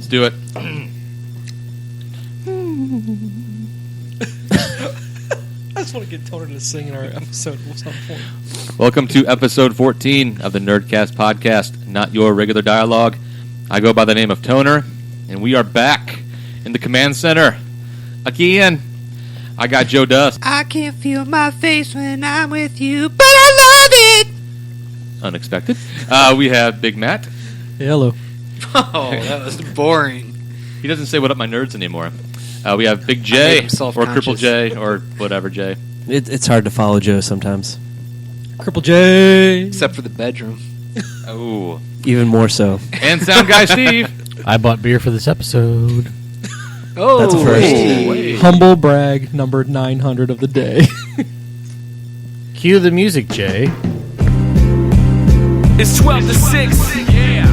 Let's do it. I just want to get Toner to sing in our episode at some point. Welcome to episode 14 of the Nerdcast podcast, not your regular dialogue. I go by the name of Toner, and we are back in the command center again. I got Joe Dust. I can't feel my face when I'm with you, but I love it. Unexpected. We have Big Matt. Hey, hello. Oh, that was boring. He doesn't say what up my nerds anymore. We have Big J, or Cripple J, or whatever J. It's hard to follow Joe sometimes. Cripple J. Except for the bedroom. Oh. Even more so. And Sound Guy Steve. I bought beer for this episode. Oh, That's a first. hey. Humble brag number 900 of the day. Cue the music, Jay. It's 12 to 6. Yeah.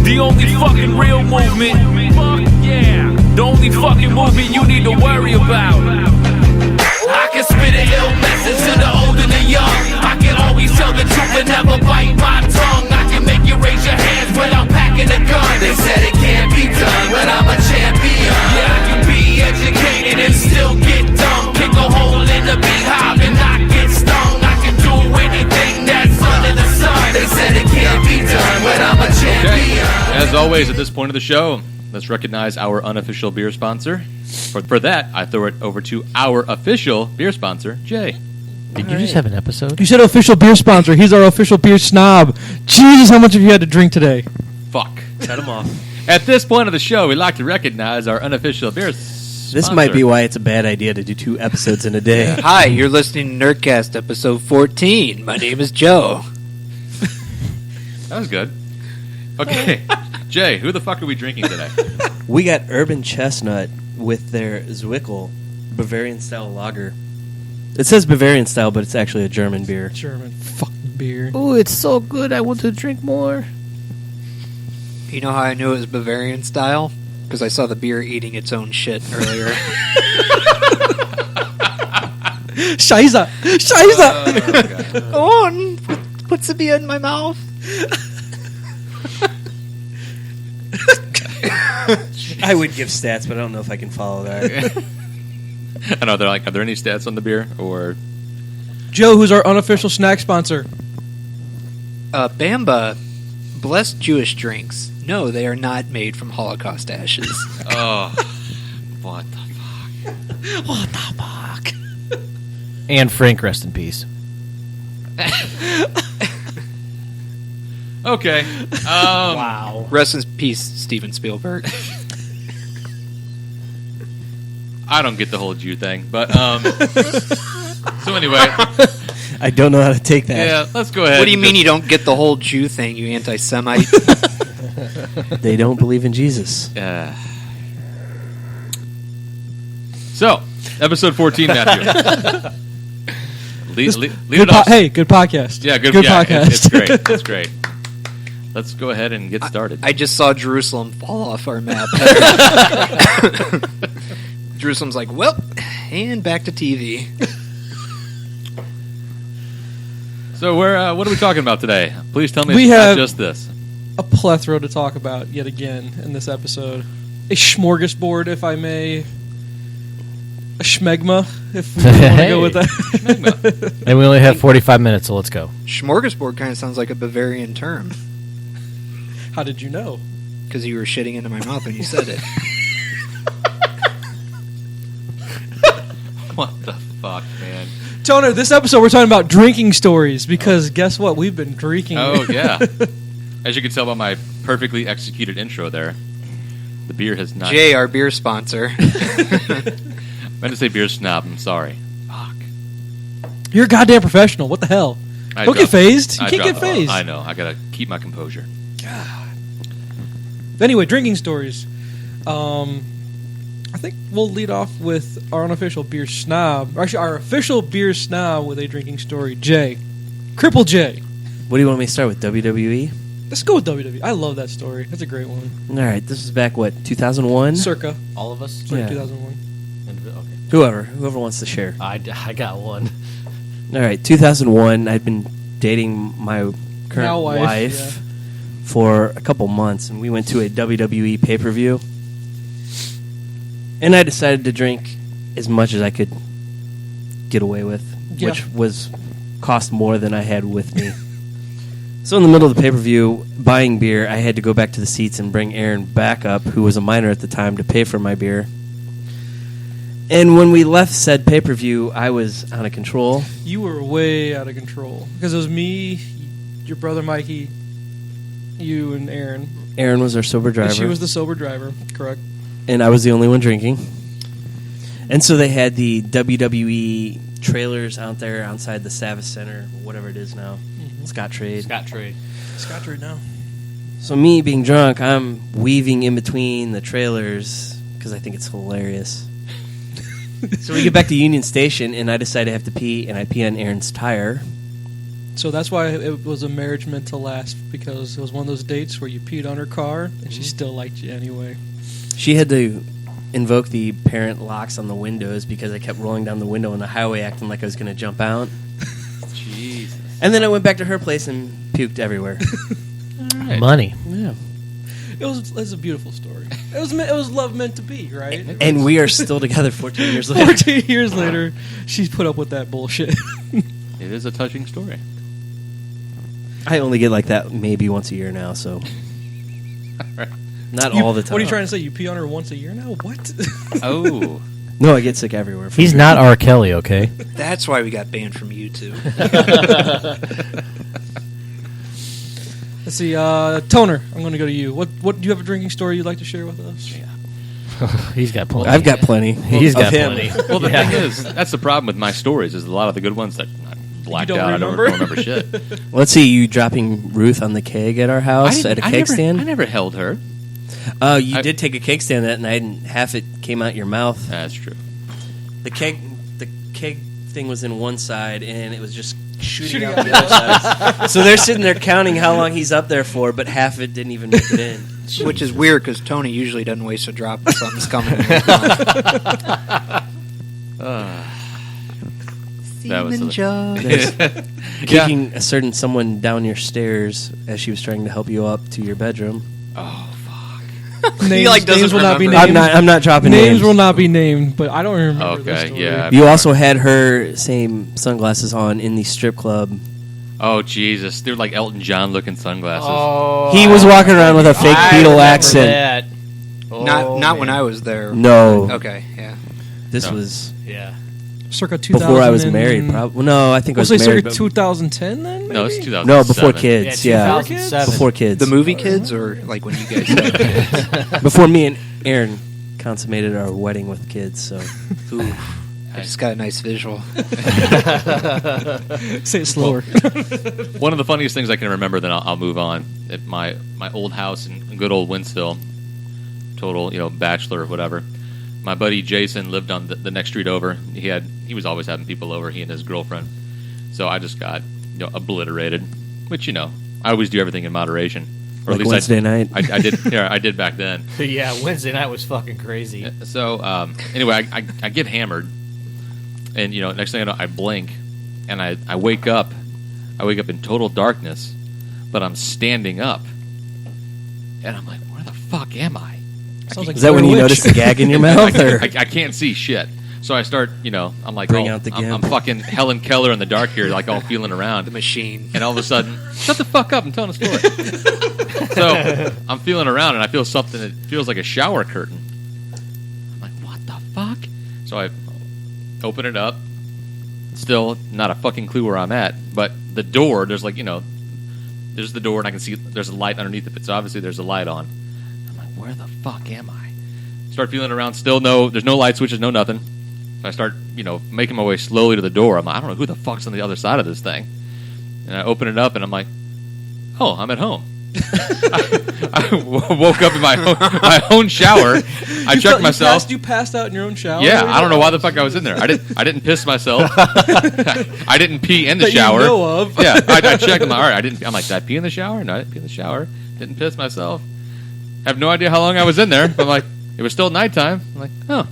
The only fucking real movement. Fuck yeah. The only fucking movement you need to worry about. I can spit an ill message to the old and the young. I can always tell the truth and never bite my tongue. I can make you raise your hands when I'm packing a gun. They said it can't be done, but I'm a champion. Yeah, I can be educated and still get dumb. Kick a hole in the beehive and not get stung. I can do anything that's under the sun. They said it can't be done, but I'm a champion. As always, at this point of the show, let's recognize our unofficial beer sponsor. For that, I throw it over to our official beer sponsor, Jay. Did you just have an episode? You said official beer sponsor. He's our official beer snob. Jesus, how much have you had to drink today? Fuck. Cut him off. At this point of the show, we'd like to recognize our unofficial beer sponsor. This might be why it's a bad idea to do 2 episodes in a day. Hi, you're listening to Nerdcast episode 14. My name is Joe. That was good. Okay. Jay, who the fuck are we drinking today? We got Urban Chestnut with their Zwickel Bavarian style lager. It says Bavarian style, but it's actually a German beer. German fucking beer. Oh, it's so good. I want to drink more. You know how I knew it was Bavarian style? Because I saw the beer eating its own shit earlier. Scheiße! Scheiße! Oh, puts the beer in my mouth. I would give stats, but I don't know if I can follow that. I know, they're like, are there any stats on the beer? Or Joe, who's our unofficial snack sponsor. Bamba, blessed Jewish drinks. No, they are not made from Holocaust ashes. oh, what the fuck? What the fuck? And Frank, rest in peace. Okay. Wow. Rest in peace, Steven Spielberg. I don't get the whole Jew thing, but so anyway, I don't know how to take that. yeah, let's go ahead. What do you mean you don't get the whole Jew thing, you anti-Semite? They don't believe in Jesus. So, episode 14, Matthew. lead it off. Hey, good podcast. Yeah, good podcast. It's great. It's great. Let's go ahead and get started. I just saw Jerusalem fall off our map. Jerusalem's like, well, and back to TV. So, what are we talking about today? Please tell me We it's have- not just this. A plethora to talk about yet again in this episode. A smorgasbord, if I may. A schmegma, if we want to go with that. And we only have 45 minutes, so let's go. Smorgasbord kind of sounds like a Bavarian term. How did you know? Because you were shitting into my mouth when you said it. What the fuck, man? Toner, this episode we're talking about drinking stories because guess what? We've been drinking. Oh, yeah. As you can tell by my perfectly executed intro there, the beer has not... Jay, our beer sponsor. I meant to say beer snob. I'm sorry. Fuck. You're a goddamn professional. What the hell? Don't get phased. You can't get phased. I know. I gotta keep my composure. Anyway, drinking stories. I think we'll lead off with our unofficial beer snob. Or actually, our official beer snob with a drinking story. Jay. Cripple J. What do you want me to start with, WWE? Let's go with WWE. I love that story. That's a great one. All right, this is back, 2001? Circa. All of us? Like Yeah. 2001. Okay. Whoever wants to share. I got one. All right, 2001. I'd been dating my current Now wife, wife for a couple months, and we went to a WWE pay-per-view. And I decided to drink as much as I could get away with, Yeah. which was cost more than I had with me. So in the middle of the pay-per-view, buying beer, I had to go back to the seats and bring Aaron back up, who was a minor at the time, to pay for my beer. And when we left said pay-per-view, I was out of control. You were way out of control because it was me, your brother Mikey, you, and Aaron. Aaron was our sober driver. And she was the sober driver, correct? And I was the only one drinking. And so they had the WWE trailers out there outside the Savas Center, whatever it is now. Scott Trade. Scott Trade. Scott right now. So me being drunk, I'm weaving in between the trailers because I think it's hilarious. So we get back to Union Station, and I decide I have to pee, and I pee on Aaron's tire. So that's why it was a marriage meant to last, because it was one of those dates where you peed on her car and she still liked you anyway. She had to invoke the parent locks on the windows because I kept rolling down the window on the highway acting like I was going to jump out. Jesus. And then I went back to her place and puked everywhere. All right. Money. Yeah. It was a beautiful story. It was love meant to be, right? And we are still together 14 years later. 14 years later, she's put up with that bullshit. It is a touching story. I only get like that maybe once a year now, so not all the time. What are you trying to say? You pee on her once a year now? What? Oh. No, I get sick everywhere. from He's her. not R. Kelly, okay? That's why we got banned from YouTube. Let's see, Toner. I'm going to go to you. What do you have a drinking story you'd like to share with us? He's got plenty. I've got plenty. He's of got him. plenty. Well, the Yeah. thing is, that's the problem with my stories, is a lot of the good ones that I blacked don't out. remember? I don't remember shit. Let's see, you dropping Ruth on the keg at our house at a cake stand? I never held her. Oh, you I- did take a cake stand that night, and half it came out your mouth. That's true. The keg thing was in one side, and it was just shooting Shooting out out the other side. So they're sitting there counting how long he's up there for, but half it didn't even make it in. Which is weird because Tony usually doesn't waste a drop if something's coming in his mouth. That was Semen a- jug. Kicking a certain someone down your stairs as she was trying to help you up to your bedroom. Oh, Names, doesn't names will not be remember. named. I'm not dropping Names names. will not be named, but I don't remember this Okay, story. yeah. You also had her same sunglasses on in the strip club. Oh, Jesus. They're like Elton John looking sunglasses. Oh, He was walking around with a fake I Beatle remember accent. that. Not when man. I was there. No, Okay, yeah. this No. was Yeah. Circa 2000. before I was married. Probably no, I think I We'll was say married. circa but- 2010 then? Maybe? No, it's 2007. No, before kids. Yeah, 2007. before kids. The movie kids, or like when you guys started? Before me and Aaron consummated our wedding with kids. So Ooh, I just got a nice visual. Say it slower. One of the funniest things I can remember, then I'll move on. At my old house in good old Winsville, total, bachelor or whatever. My buddy Jason lived on the next street over. He was always having people over, he and his girlfriend. So I just got obliterated, which I always do everything in moderation. Or like at least Wednesday night. I did. Yeah, I did back then. Yeah, Wednesday night was fucking crazy. So anyway, I get hammered, and next thing I know, I blink, and I wake up. I wake up in total darkness, but I'm standing up, and I'm like, where the fuck am I? Sounds like Is that when you Blair Witch. noticed the gag in your mouth? Or? I can't see shit. So I start, I'm like, Bring out the I'm gimp. fucking Helen Keller in the dark here, like all feeling around. The machine. And all of a sudden, shut the fuck up and tell a story. So I'm feeling around and I feel something that feels like a shower curtain. I'm like, what the fuck? So I open it up. Still not a fucking clue where I'm at. But the door, there's like, there's the door and I can see there's a light underneath it. So obviously there's a light on. I'm like, where the fuck am I? Start feeling around. Still there's no light switches, no nothing. So I start, making my way slowly to the door. I'm like, I don't know who the fuck's on the other side of this thing. And I open it up, and I'm like, oh, I'm at home. I woke up in my own shower. I checked myself. You passed out in your own shower? Yeah, I don't know why the fuck I was in there. I didn't piss myself. I didn't pee in the That you shower. know of. Yeah, I checked. I'm like, all right, I'm like, did I pee in the shower? No, I didn't pee in the shower. Didn't piss myself. Have no idea how long I was in there. But I'm like, it was still nighttime. I'm like, oh,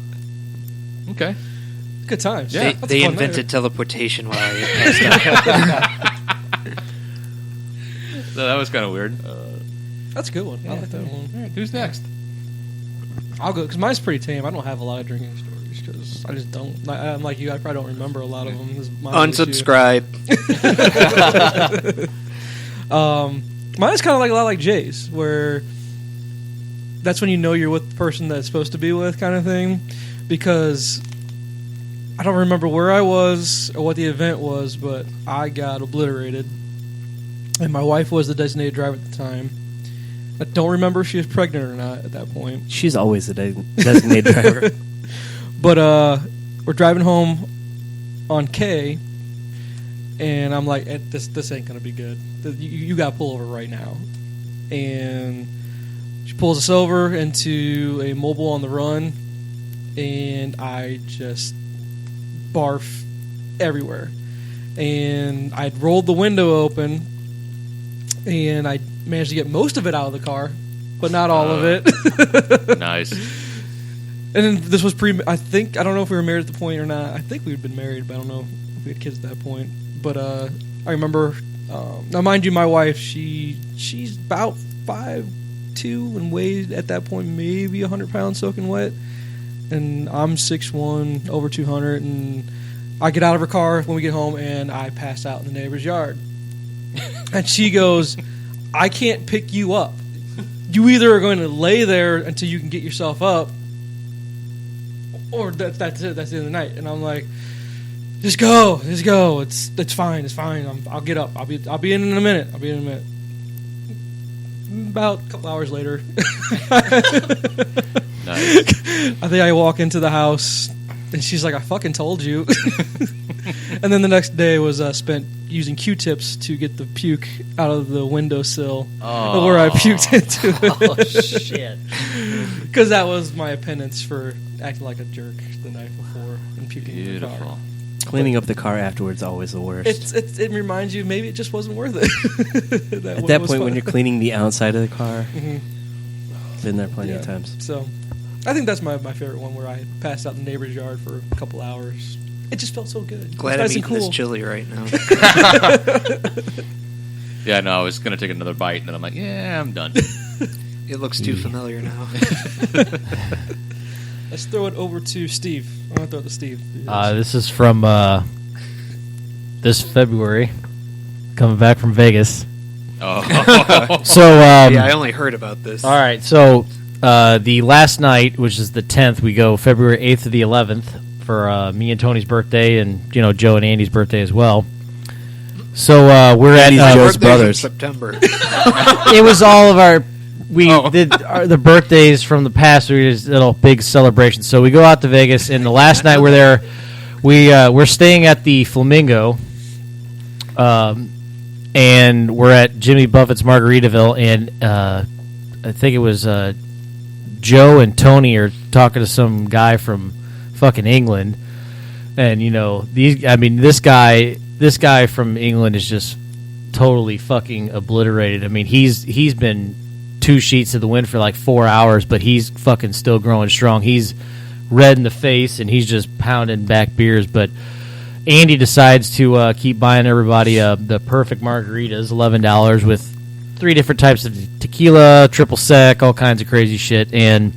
okay. Good times. Yeah. That's They a fun invented teleportation while I passed out. So that was kind of weird. That's a good one. I like that one. All right, who's next? I'll go because mine's pretty tame. I don't have a lot of drinking stories because I just don't. I'm like you. I probably don't remember a lot of them. This is my Unsubscribe. Mine's kind of like a lot like Jay's, where that's when you know you're with the person that's supposed to be with, kind of thing. Because I don't remember where I was or what the event was, but I got obliterated, and my wife was the designated driver at the time. I don't remember if she was pregnant or not at that point. She's always the designated driver. But we're driving home on K, and I'm like, this ain't gonna be good. You gotta pull over right now. And she pulls us over into a mobile on the run, and I just barf everywhere. And I'd rolled the window open, and I managed to get most of it out of the car, but not all of it. Nice. And then this was I don't know if we were married at the point or not. I think we'd been married, but I don't know if we had kids at that point. But I remember, now mind you, my wife, she's about 5'2" and weighed at that point maybe 100 pounds soaking wet. And I'm 6'1", over 200, and I get out of her car when we get home, and I pass out in the neighbor's yard. And she goes, I can't pick you up. You either are going to lay there until you can get yourself up, or that's it. That's the end of the night. And I'm like, just go. It's fine. I'll get up. I'll be in a minute. About a couple hours later, Nice. I think I walk into the house, and she's like, I fucking told you. And then the next day was spent using Q-tips to get the puke out of the windowsill where I puked into it. Oh, shit. Because that was my penance for acting like a jerk the night before and puking in the car. Beautiful. Cleaning up the car afterwards is always the worst. It reminds you maybe it just wasn't worth it. At that point, when you're cleaning the outside of the car, Mm-hmm. been there plenty of times. So, I think that's my favorite one where I passed out in the neighbor's yard for a couple hours. It just felt so good. Glad It was I'm nice and eating this cool. chili right now. Yeah, no, I was going to take another bite, and then I'm like, yeah, I'm done. It looks too familiar now. Let's throw it over to Steve. I'm going to throw it to Steve. This is from this February, coming back from Vegas. Oh. So, Yeah, I only heard about this. all right. So, the last night, which is the 10th, we go February 8th to the 11th for me and Tony's birthday, and Joe and Andy's birthday as well. So we're Andy's at Joe's Birthday's in brothers. September. it was all of our. We did the birthdays from the past. We did a little big celebration. So we go out to Vegas, and the last night we're there. We're staying at the Flamingo, and we're at Jimmy Buffett's Margaritaville, and I think it was Joe and Tony are talking to some guy from fucking England, and this guy from England is just totally fucking obliterated. I mean, he's been 2 sheets to the wind for like 4 hours, but he's fucking still growing strong. He's red in the face, and he's just pounding back beers. But Andy decides to keep buying everybody the perfect margaritas, $11, with 3 different types of tequila, triple sec, all kinds of crazy shit. And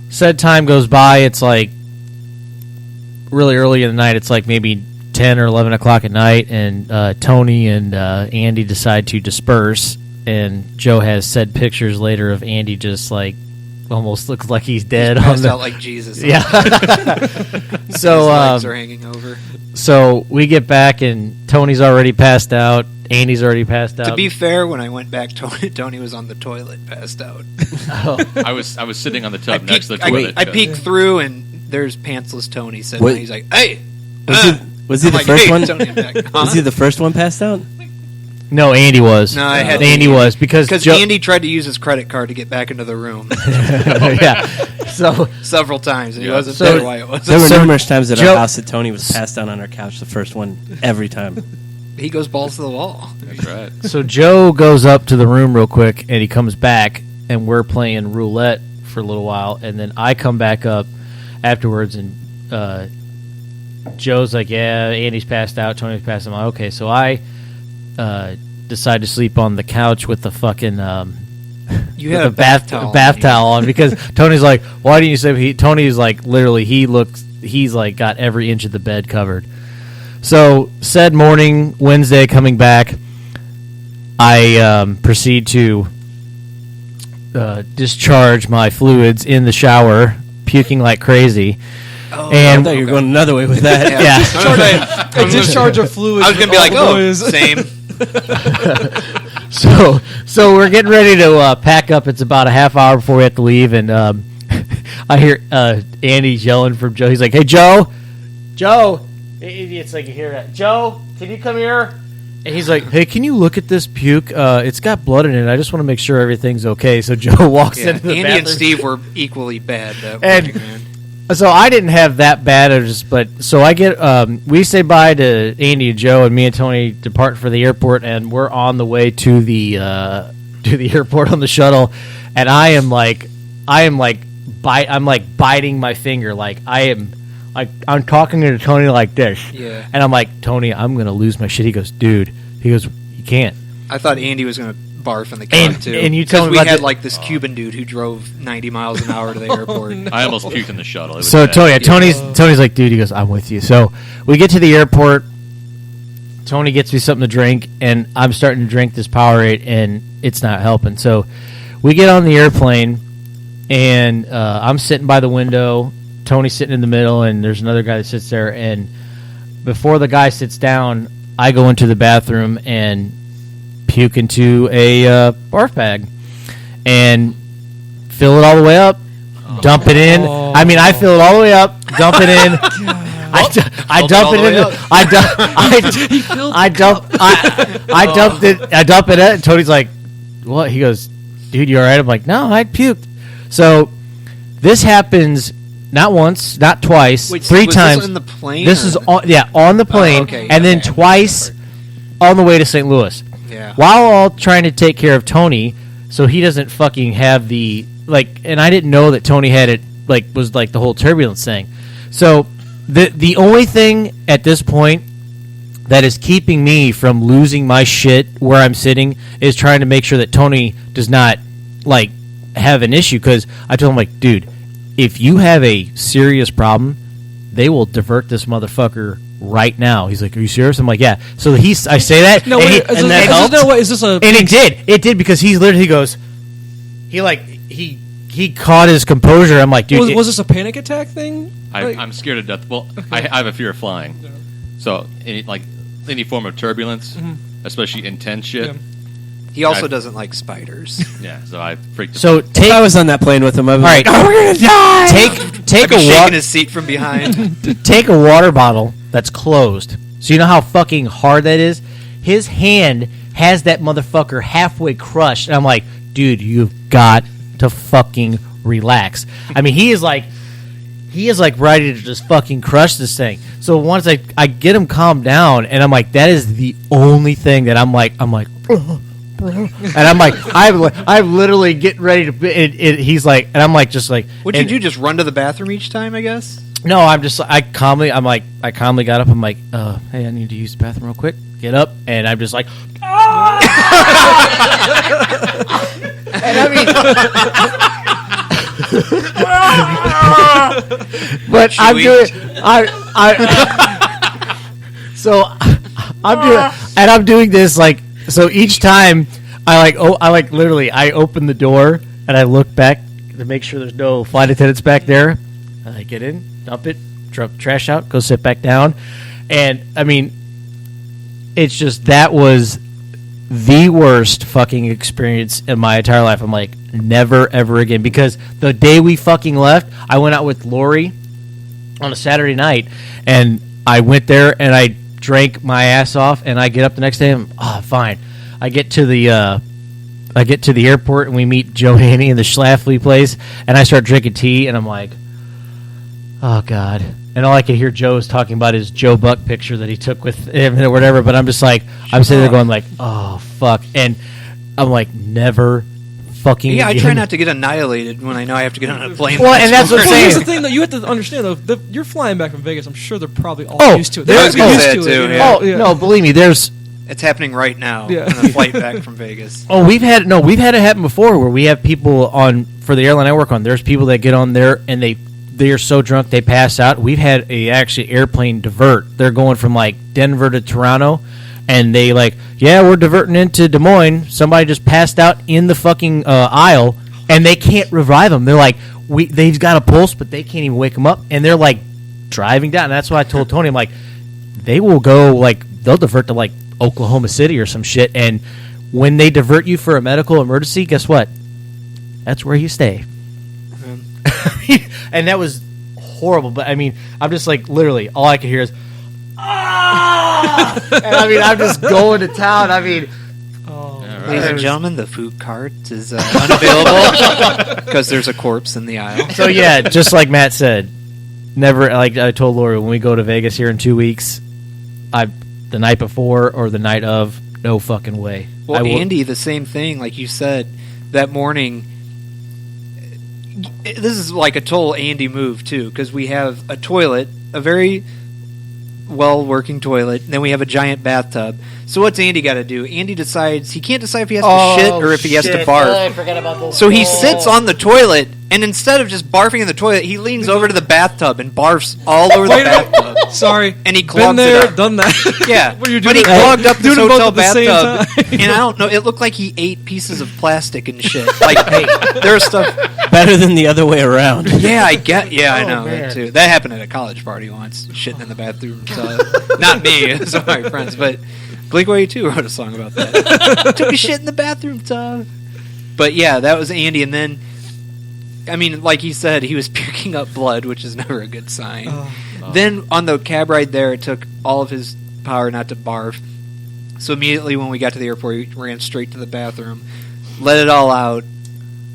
said time goes by. It's like really early in the night. It's like maybe 10 or 11 o'clock at night, and Tony and Andy decide to disperse. And Joe has said pictures later of Andy just like almost looks like he's dead. Passed out like Jesus. Yeah. His So legs are hanging over. so we get back, and Tony's already passed out. Andy's already passed out. To be fair, when I went back, Tony was on the toilet, passed out. I was sitting on the tub next to the I toilet. peeked through, and there's pantsless Tony sitting What? there. He's like, "Hey." Was he I'm the like, first "Hey, one? Tony, I'm back." Huh? Was he the first one passed out? No, Andy was. No, I had Andy was because Joe, Andy tried to use his credit card to get back into the room yeah. So several times, and he Yeah. wasn't So- sure why it was. There were So- numerous times at Joe- our house that Tony was passed out on our couch, the first one, every time. He goes balls to the wall. That's right. So Joe goes up to the room real quick, and he comes back, and we're playing roulette for a little while, and then I come back up afterwards, and Joe's like, "Yeah, Andy's passed out, Tony's passed out." I'm like, okay, so I decide to sleep on the couch with the fucking You with had a bath towel on because Tony's like, why didn't you sleep? Tony's like, literally, he's like got every inch of the bed covered. So said morning, Wednesday, coming back, I proceed to discharge my fluids in the shower, puking like crazy. I thought you were going another way with that. Yeah. A discharge of fluid. I was gonna be like, same. So we're getting ready to pack up. It's about a half hour before we have to leave, and I hear Andy yelling from Joe. He's like, "Hey, Joe!" It's like you hear that. Joe, can you come here? And he's like, "Hey, can you look at this puke? It's got blood in it. I just want to make sure everything's okay." So Joe walks into the Andy bathroom. and Steve were equally bad that And- morning, man. So I didn't have that bad, so I get we say bye to Andy and Joe, and me and Tony depart for the airport, and we're on the way to the airport on the shuttle, and I'm biting my finger, I'm talking to Tony like this, Yeah. and I'm like, Tony, I'm gonna lose my shit. He goes, dude, you can't. I thought Andy was gonna barf in the car too. And you tell me we about had the- like this Cuban dude who drove 90 miles an hour to the airport. I almost puked in the shuttle. It was So bad. Tony's like, dude, he goes, I'm with you. So we get to the airport. Tony gets me something to drink, and I'm starting to drink this Powerade, and it's not helping. So we get on the airplane, and I'm sitting by the window. Tony's sitting in the middle, and there's another guy that sits there. And before the guy sits down, I go into the bathroom and puke into a barf bag and fill it all the way up, dump it in. I mean, I fill it all the way up, dump it in. I dump it in. I dump it in. And Tony's like, "What?" He goes, "Dude, you all right?" I'm like, "No, I puked." So this happens not once, not twice, Wait, so 3 was times. This on the plane? This is on the plane, okay, and then okay. twice on the way to St. Louis. Yeah. While all trying to take care of Tony, so he doesn't fucking have the and I didn't know that Tony had it was the whole turbulence thing. So the only thing at this point that is keeping me from losing my shit where I'm sitting is trying to make sure that Tony does not have an issue, because I told him, dude, if you have a serious problem, they will divert this motherfucker right now. He's like, are you serious? I'm like, yeah. So I say that, No, and, wait, and that helped. is this a? And it did because he goes, he caught his composure. I'm like, dude, Was this a panic attack thing? I'm scared to death. Well, I have a fear of flying. Yeah. So any form of turbulence, especially intense shit. Yeah. He also doesn't like spiders. Yeah, so I freaked. So If I was on that plane with him, I was all right, like, "Oh, we're gonna die!" take I'd be a shaking his seat from behind. take a water bottle that's closed. So you know how fucking hard that is? His hand has that motherfucker halfway crushed. And I'm like, dude, you've got to fucking relax. I mean, he is ready to just fucking crush this thing. So once I get him calmed down, and I'm like, that is the only thing that I'm like, and I'm like, I'm literally getting ready to. He's like, and I'm like, just like, What'd you do? Just run to the bathroom each time, I guess? no, I calmly got up. I'm like, hey, I need to use the bathroom real quick. Get up, and I'm just like, ah! And I mean, but I'm doing, so I'm doing this so each time I literally I open the door and I look back to make sure there's no flight attendants back there. I get in, dump it, drop trash out, go sit back down, and I mean, it's just that was the worst fucking experience in my entire life. I'm like, never ever again, because the day we fucking left, I went out with Lori on a Saturday night, and I went there and I drank my ass off, and I get up the next day and fine. I get to the airport and we meet Joe and Annie in the Schlafly place, and I start drinking tea, and I'm like, oh god. And all I can hear Joe is talking about his Joe Buck picture that he took with him or whatever, but I'm just like, I'm sitting there going like, oh fuck, and I'm like, never fucking Yeah, I again. try not to get annihilated when I know I have to get on a plane. Well, and that's what I'm Well, here's saying. the thing that you have to understand, though. You're flying back from Vegas. I'm sure they're probably all Oh, used to it. I was They're gonna used say to it, too, you know? yeah. Oh no, believe me, there's It's happening right now Yeah. on a flight back from Vegas. Oh, we've had it happen before where we have people on for the airline I work on. There's people that get on there and they are so drunk they pass out. We've had a actually airplane divert. They're going from like Denver to Toronto, and they we're diverting into Des Moines. Somebody just passed out in the fucking aisle, and they can't revive them. They're like they've got a pulse, but they can't even wake them up, and they're like driving down. And that's why I told Tony, I'm like, they will go they'll divert to like Oklahoma City or some shit, and when they divert you for a medical emergency, guess what? That's where you stay. And that was horrible. But I mean, I'm just like literally all I could hear is and I mean, I'm just going to town. I mean, ladies and gentlemen, the food cart is unavailable because there's a corpse in the aisle. so yeah, just like Matt said, never like I told Lori when we go to Vegas here in 2 weeks, the night before or the night of, no fucking way. Well, Andy, the same thing. Like you said, that morning, this is like a total Andy move, too, because we have a toilet, a very well-working toilet, and then we have a giant bathtub. So what's Andy got to do? Andy decides, he can't decide if he has to shit or if he has to barf. I forgot about those. So he sits on the toilet, and instead of just barfing in the toilet, he leans over to the bathtub and barfs all over the bathtub. Sorry. And he clogs Been there, it up. done that. Yeah, What are you but doing? he clogged up this Doing both hotel at the same bathtub, time. and I don't know. It looked like he ate pieces of plastic and shit. Like, hey, there's stuff. Better than the other way around. Yeah, I get. Yeah, I know man. that too. That happened at a college party once. Shitting in the bathroom. Not me, some of my friends, but Blink-182 wrote a song about that. Took a shit in the bathroom tub. But yeah, that was Andy, and then, I mean, like he said, he was puking up blood, which is never a good sign. Then on the cab ride there, it took all of his power not to barf. So immediately when we got to the airport, we ran straight to the bathroom, let it all out,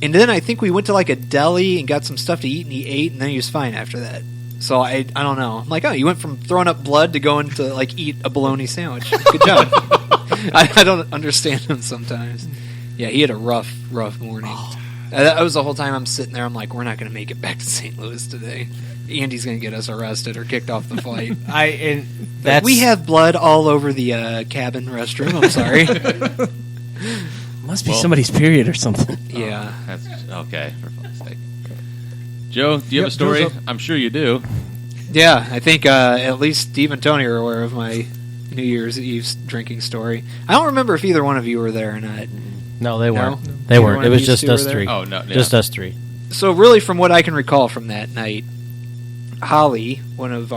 and then I think we went to like a deli and got some stuff to eat, and he ate, and then he was fine after that. So I don't know. I'm like, oh, you went from throwing up blood to going to like eat a bologna sandwich. Good job. I don't understand him sometimes. Yeah, he had a rough morning. That was the whole time I'm sitting there. I'm like, we're not going to make it back to St. Louis today. Andy's going to get us arrested or kicked off the flight. We have blood all over the cabin restroom. I'm sorry. Must be somebody's period or something. Yeah. That's okay, for fuck's sake. Joe, do you have a story? I'm sure you do. Yeah, I think at least Steve and Tony are aware of my New Year's Eve drinking story. I don't remember if either one of you were there or not. No, they weren't. No? They Either weren't. one It of was you just two us were there? three. Oh, no. Yeah. Just us three. So really, from what I can recall from that night, Holly, one of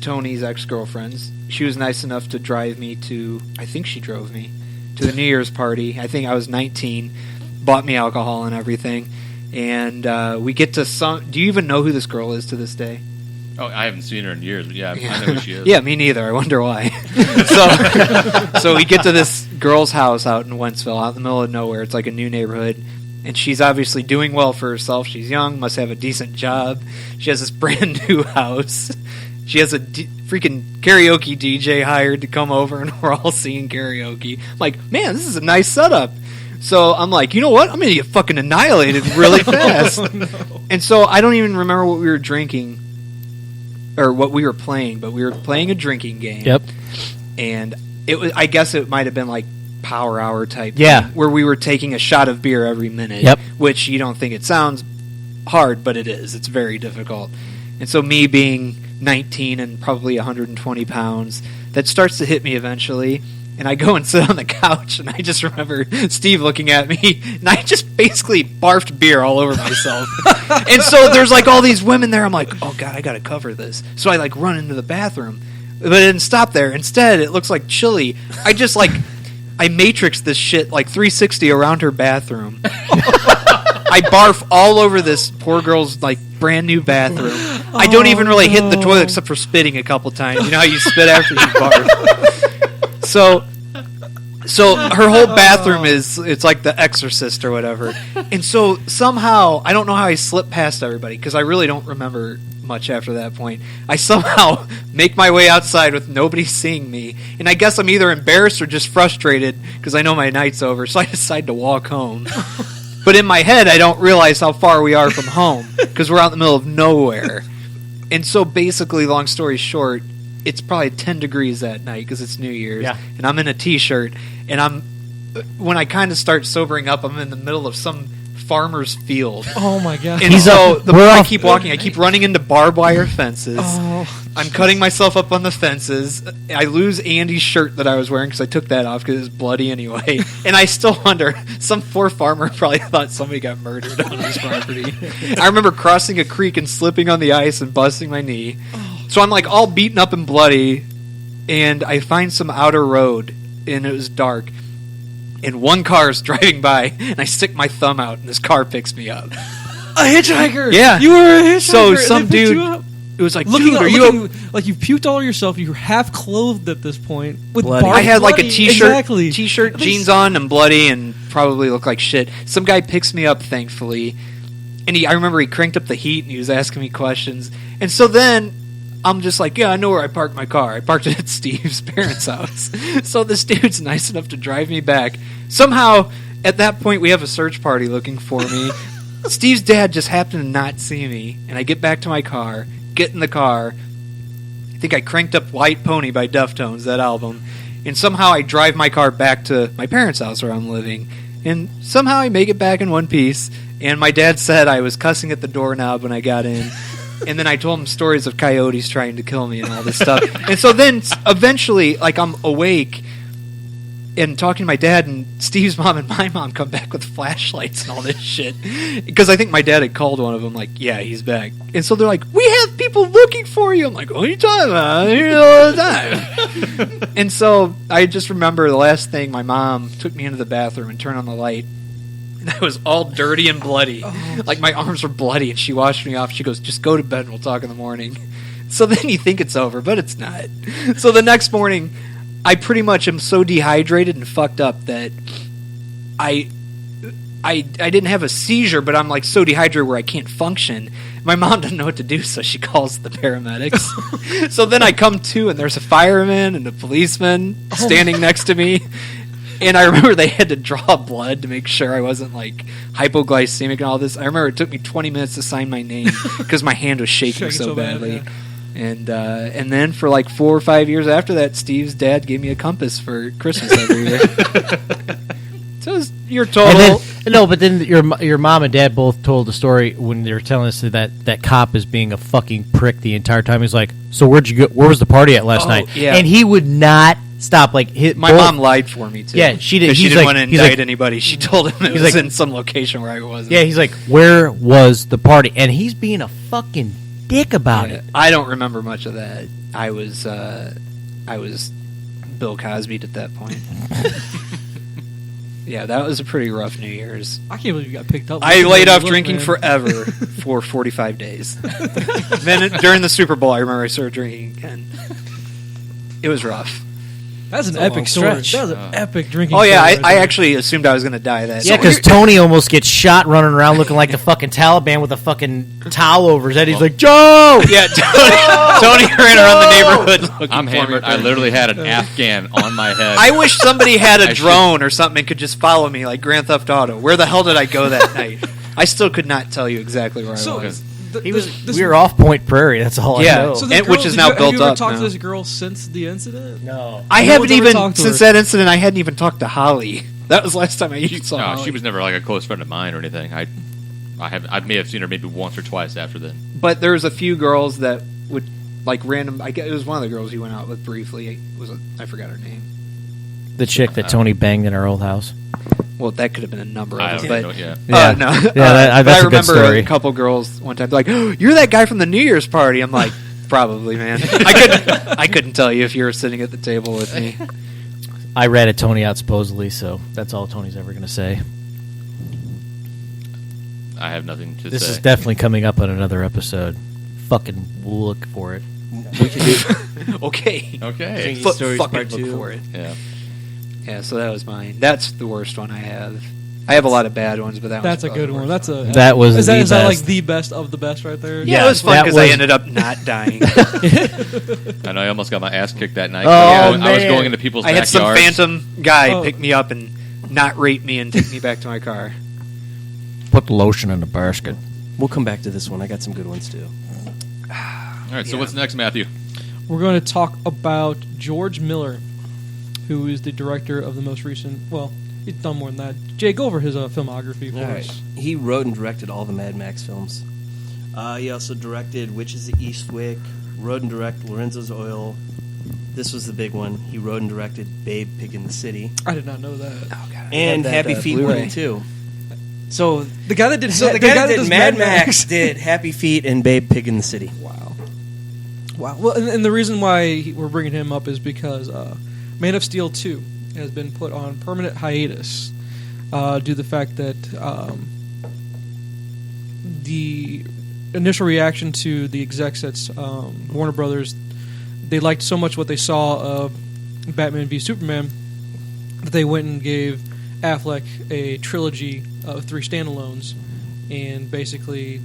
Tony's ex-girlfriends, she was nice enough to drive me to, I think she drove me, to the New Year's party. I think I was 19, bought me alcohol and everything, and we get to some... Do you even know who this girl is to this day? Oh, I haven't seen her in years, but yeah, I know who she is. Yeah, me neither. I wonder why. So we get to this girl's house out in Wentzville, out in the middle of nowhere. It's like a new neighborhood. And she's obviously doing well for herself. She's young, must have a decent job. She has this brand new house. She has a freaking karaoke DJ hired to come over, and we're all singing karaoke. I'm like, man, this is a nice setup. So I'm like, you know what? I'm going to get fucking annihilated really fast. No. And so I don't even remember what we were drinking or what we were playing, but we were playing a drinking game. Yep. And it was, I guess it might have been like Power Hour type Yeah. thing, where we were taking a shot of beer every minute. Yep. Which you don't think it sounds hard, but it is. It's very difficult. And so me being 19 and probably 120 pounds, that starts to hit me eventually. And I go and sit on the couch, and I just remember Steve looking at me, and I just basically barfed beer all over myself. And so there's like all these women there. I'm like, oh God, I got to cover this. So I like run into the bathroom. But it didn't stop there. Instead, it looks like chili. I just like, I matrixed this shit like 360 around her bathroom. I barf all over this poor girl's like brand new bathroom. I don't even really hit the toilet except for spitting a couple times. You know how you spit after you barf? So her whole bathroom it's like The Exorcist or whatever. And so somehow, I don't know how I slipped past everybody because I really don't remember much after that point. I somehow make my way outside with nobody seeing me. And I guess I'm either embarrassed or just frustrated because I know my night's over. So I decide to walk home. But in my head, I don't realize how far we are from home because we're out in the middle of nowhere. And so basically, long story short, it's probably 10 degrees that night because it's New Year's. Yeah. And I'm in a T-shirt. And when I kind of start sobering up, I'm in the middle of some farmer's field. Oh my god! And so I keep walking. I keep running into barbed wire fences. Oh. I'm cutting myself up on the fences. I lose Andy's shirt that I was wearing because I took that off because it was bloody anyway. And I still wonder, some poor farmer probably thought somebody got murdered on his property. I remember crossing a creek and slipping on the ice and busting my knee. So I'm like all beaten up and bloody, and I find some outer road, and it was dark. And one car is driving by, and I stick my thumb out, and this car picks me up. A hitchhiker. Yeah. You were a hitchhiker. So and some they picked dude, you up? it was like, Looking dude, are you? like you've puked all over yourself. You're half clothed at this point with Bloody. barbed I had like a bloody. t-shirt, Exactly. t-shirt, jeans on, and bloody, and probably looked like shit. Some guy picks me up, thankfully, and I remember he cranked up the heat and he was asking me questions. And so then I'm just like, yeah, I know where I parked my car. I parked it at Steve's parents' house. So this dude's nice enough to drive me back. Somehow, at that point, we have a search party looking for me. Steve's dad just happened to not see me, and I get back to my car, get in the car. I think I cranked up White Pony by Deftones, that album, and somehow I drive my car back to my parents' house where I'm living, and somehow I make it back in one piece, and my dad said I was cussing at the doorknob when I got in, and then I told him stories of coyotes trying to kill me and all this stuff. And so then, eventually, like, I'm awake and talking to my dad, and Steve's mom and my mom come back with flashlights and all this shit. Because I think my dad had called one of them, like, yeah, he's back. And so they're like, we have people looking for you. I'm like, what are you talking about? I'm here all the time. And so I just remember the last thing, my mom took me into the bathroom and turned on the light. And I was all dirty and bloody. Like, my arms were bloody, and she washed me off. She goes, just go to bed and we'll talk in the morning. So then you think it's over, but it's not. So the next morning, I pretty much am so dehydrated and fucked up that I didn't have a seizure, but I'm like so dehydrated where I can't function. My mom doesn't know what to do, so she calls the paramedics. So then I come to, and there's a fireman and a policeman standing next to me. And I remember they had to draw blood to make sure I wasn't like hypoglycemic and all this. I remember it took me 20 minutes to sign my name because my hand was shaking so badly. Bad, yeah. And then for like 4 or 5 years after that, Steve's dad gave me a compass for Christmas every year. So it was your total. But then your mom and dad both told the story when they were telling us that cop is being a fucking prick the entire time. He's like, so where'd you go? Where was the party at last night? Yeah. And he would not stop. Like my mom lied for me too. Yeah, she did. 'Cause she He's didn't like- want to he's indict like- anybody. She told him it he's was like- in some location where I wasn't. Yeah, he's like, where was the party? And he's being a fucking dick about it. I don't remember much of that. I was Bill Cosby'd at that point. Yeah, that was a pretty rough New Year's. I can't believe you got picked up. I laid off Look, drinking man. forever for 45 days. Then during the Super Bowl, I remember I started drinking again. It was rough. That's an It's a long epic story. stretch. That was an epic drinking. Oh yeah, story right I there. actually assumed I was going to die that. Yeah, because Tony almost gets shot running around looking like the fucking Taliban with a fucking towel over his head. He's like, Joe! Yeah, Tony ran around the neighborhood looking I'm for hammered. me. I literally had an Afghan on my head. I wish somebody had a I should- drone or something and could just follow me like Grand Theft Auto. Where the hell did I go that night? I still could not tell you exactly where I was. We were off Point Prairie. That's all Yeah. I know. So And- which is now built Have you ever up talked now. to this girl since the incident? no. I No haven't one's ever even talked to since her. that incident. I hadn't even talked to Holly. That was the last time I saw No, Holly. she was never like a close friend of mine or anything. I may have seen her maybe once or twice after then. But there was a few girls that would like random. I guess it was one of the girls you went out with briefly. I forgot her name. The chick that Tony banged in our old house. Well, that could have been a number I of don't them. know. But Yeah. Yeah. no. Yeah, But that's I a good remember story. a couple girls one time like, oh, "You're that guy from the New Year's party." I'm like, "Probably, man." I couldn't tell you if you were sitting at the table with me. I ratted Tony out supposedly, so that's all Tony's ever going to say. I have nothing to This say. is definitely coming up on another episode. Fucking look for it. We can do Okay. Okay. Jingy Stories Fucking Part look 2. for it. Yeah. Yeah, so that was mine. That's the worst one I have. I have a lot of bad ones, but That's a was probably good the one. worst That's a. That was Is the that like best. the best of the best right there? Yeah, it was fun that because I was- ended up not dying. I know I almost got my ass kicked that night. Oh, I was man. going into people's I had some backyards. phantom guy Oh. pick me up and not rape me and take me back to my car. Put the lotion in the basket. We'll come back to this one. I got some good ones too. All right, so Yeah. what's next, Matthew? we're going to talk about George Miller, who is the director of the most recent. Well, he's done more than that. Jay, go over his filmography for us. He wrote and directed all the Mad Max films. He also directed Witches of Eastwick, wrote and directed Lorenzo's Oil. This was the big one. He wrote and directed Babe, Pig in the City. I did not know that. Oh, God. And That, Happy Feet Blu-ray. 1 and 2. So The guy that did the guy that did Mad Max did Happy Feet and Babe, Pig in the City. Wow. Well, and the reason why we're bringing him up is because Man of Steel 2 has been put on permanent hiatus due to the fact that the initial reaction to the execs at Warner Brothers, they liked so much what they saw of Batman v Superman that they went and gave Affleck a trilogy of 3 standalones, and basically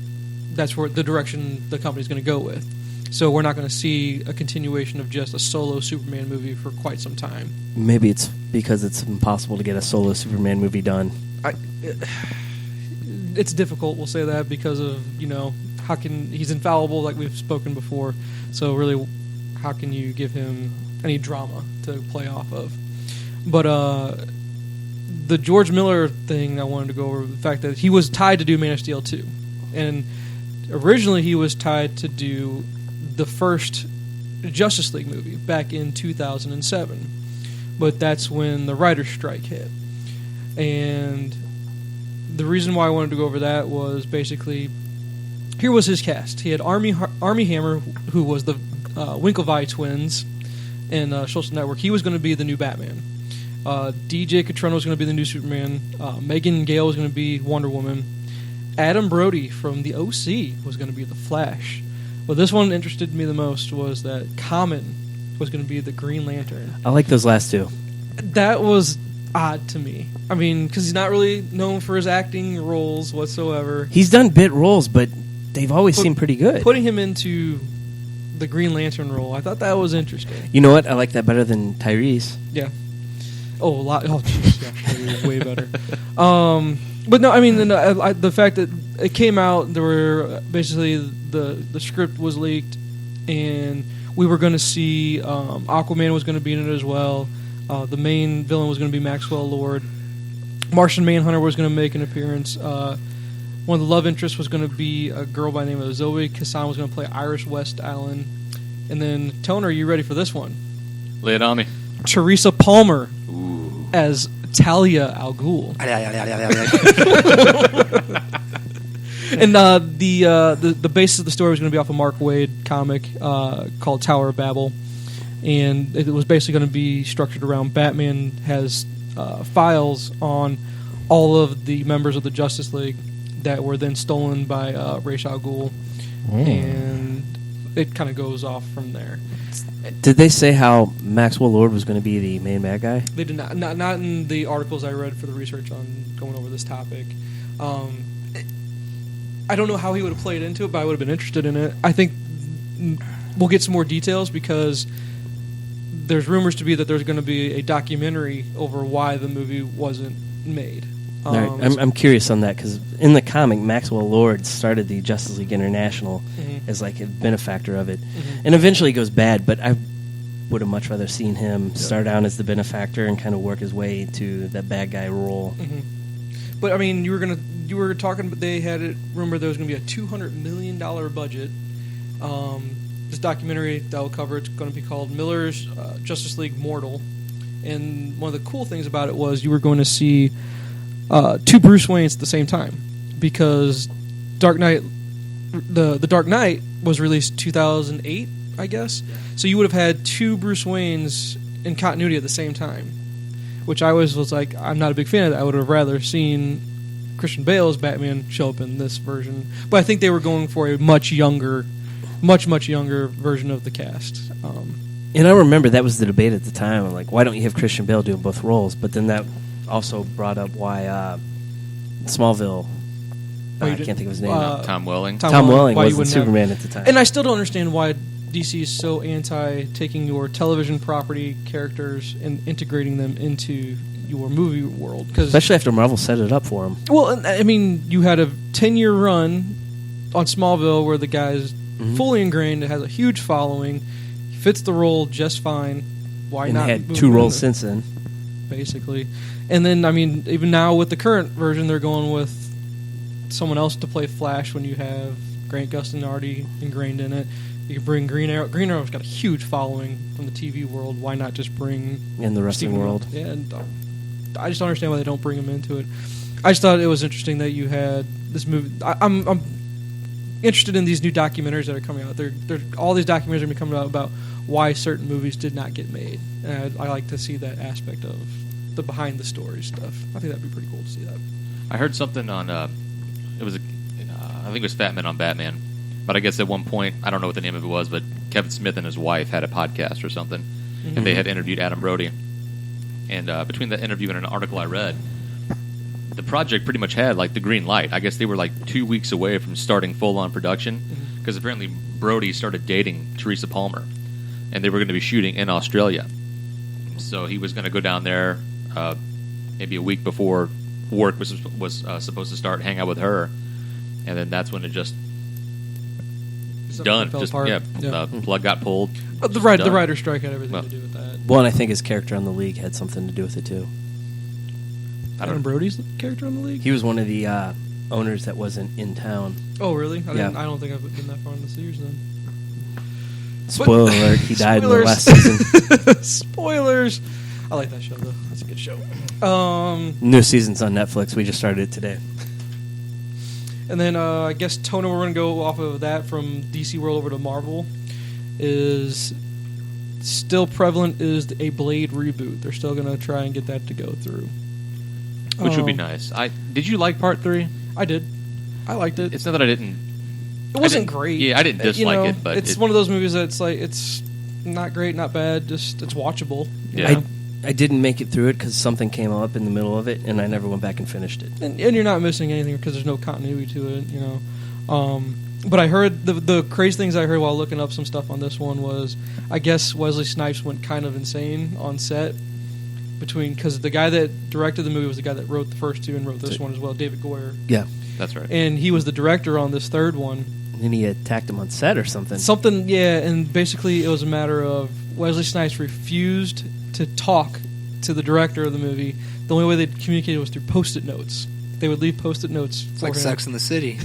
that's where the direction the company's going to go with. So we're not going to see a continuation of just a solo Superman movie for quite some time. Maybe it's because it's impossible to get a solo Superman movie done. It's difficult, we'll say that, because of, how can he's infallible, like we've spoken before. So really, how can you give him any drama to play off of? But the George Miller thing, I wanted to go over the fact that he was tied to do Man of Steel 2, and originally he was tied to do the first Justice League movie back in 2007, but that's when the writer's strike hit. And the reason why I wanted to go over that was basically, here was his cast. He had Army Hammer, who was the Winklevi twins in Social Network. He was going to be the new Batman. DJ Cotrone was going to be the new Superman. Megan Gale was going to be Wonder Woman. Adam Brody from the OC was going to be the Flash. But this one interested me the most was that Common was going to be the Green Lantern. I like those last two. That was odd to me. I mean, because he's not really known for his acting roles whatsoever. He's done bit roles, but they've always seemed pretty good. Putting him into the Green Lantern role, I thought that was interesting. You know what? I like that better than Tyrese. Yeah. Oh, a lot. Oh, jeez. Yeah, way better. But no, I mean, the fact that it came out, there were basically the script was leaked, and we were going to see Aquaman was going to be in it as well. The main villain was going to be Maxwell Lord. Martian Manhunter was going to make an appearance. One of the love interests was going to be a girl by the name of Zoe Kazan was going to play Iris West Allen. And then, Toner, are you ready for this one? Lay it on me. Teresa Palmer as Talia al Ghul. And the basis of the story was going to be off a Mark Waid comic called Tower of Babel. And it was basically going to be structured around Batman has files on all of the members of the Justice League that were then stolen by Ra's al Ghul. And it kind of goes off from there. Did they say how Maxwell Lord was going to be the main bad guy? They did not in the articles I read for the research on going over this topic. I don't know how he would have played into it, but I would have been interested in it. I think we'll get some more details because there's rumors to be that there's going to be a documentary over why the movie wasn't made. All right. I'm curious on that because in the comic, Maxwell Lord started the Justice League International as like a benefactor of it, and eventually it goes bad. But I would have much rather seen him start out as the benefactor and kind of work his way to that bad guy role. But I mean, you were talking. They had it rumored there was going to be a $200 million budget. This documentary that will cover it's going to be called Miller's Justice League Mortal, and one of the cool things about it was you were going to see two Bruce Waynes at the same time because Dark Knight, the Dark Knight was released 2008, I guess. So you would have had two Bruce Waynes in continuity at the same time, which I always was like, I'm not a big fan of that. I would have rather seen Christian Bale's Batman show up in this version, but I think they were going for a much younger version of the cast. And I remember that was the debate at the time. Like, why don't you have Christian Bale doing both roles? But then that also brought up why Smallville. I can't think of his name. Tom Welling. Tom Welling why you wasn't wouldn't Superman have- at the time. And I still don't understand why DC is so anti taking your television property characters and integrating them into your movie world. Especially after Marvel set it up for him. Well, I mean, you had a 10-year run on Smallville where the guy's fully ingrained, it has a huge following, fits the role just fine. Why And not? had move 2 him roles in? since then. Basically. And then, I mean, even now with the current version, they're going with someone else to play Flash when you have Grant Gustin already ingrained in it. You can bring Green Arrow. Green Arrow's got a huge following from the TV world. Why not just bring In the wrestling Stephen world. Yeah, and I just don't understand why they don't bring him into it. I just thought it was interesting that you had this movie. I'm interested in these new documentaries that are coming out. They're all these documentaries are going to be coming out about why certain movies did not get made. And I like to see that aspect of the behind the story stuff. I think that'd be pretty cool to see that. I heard something on I think it was Fat Man on Batman, but I guess at one point, I don't know what the name of it was, but Kevin Smith and his wife had a podcast or something, and they had interviewed Adam Brody. And between the interview and an article I read, the project pretty much had like the green light. I guess they were like 2 weeks away from starting full-on production, because apparently Brody started dating Teresa Palmer, and they were going to be shooting in Australia. So he was going to go down there maybe a week before work was supposed to start, hang out with her, and then that's when it just done. Fell Just apart. plug got pulled. The Just writer done. strike had everything Well- to do with that. Well, and I think his character on the League had something to do with it, too. I Adam don't. Brody's character on the league. He was one of the owners that wasn't in town. Oh, really? Yeah. I don't think I've been that far in the series then. Spoiler alert, he died in the Spoilers. last season. Spoilers. I like that show though. That's a good show. New season's on Netflix. We just started it today. And then I guess Tona, we're going to go off of that from DC World over to Marvel. Is still prevalent is a Blade reboot. They're still going to try and get that to go through, Which would be nice. Did you like Part 3? I did. I liked it. It's not that I didn't. It wasn't didn't- great. yeah, I didn't dislike it, but it's one of those movies that's like it's not great, not bad. Just it's watchable. you Yeah. know? I didn't make it through it because something came up in the middle of it, and I never went back and finished it. And you're not missing anything because there's no continuity to it, you know. But I heard the crazy things I heard while looking up some stuff on this one was I guess Wesley Snipes went kind of insane on set because the guy that directed the movie was the guy that wrote the first two and wrote this one as well, David Goyer, Yeah. That's right. and he was the director on this third one. And then he attacked him on set or something. Something, yeah, and basically it was a matter of Wesley Snipes refused to talk to the director of the movie. The only way they communicated was through Post-it notes. They would leave Post-it notes. It's for like him. Sex in the City.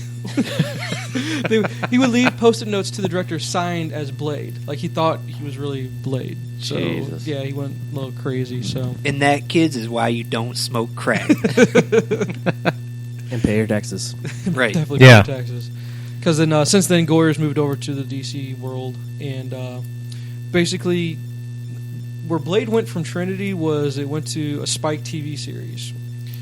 He would leave Post-it notes to the director signed as Blade. Like he thought he was really Blade. So Jesus. yeah, he went a little crazy. So And that, kids, is why you don't smoke crack. And pay your taxes. Right. definitely Yeah. pay taxes. Because then since then Goyer's moved over to the DC world, and basically where Blade went from Trinity was it went to a Spike TV series.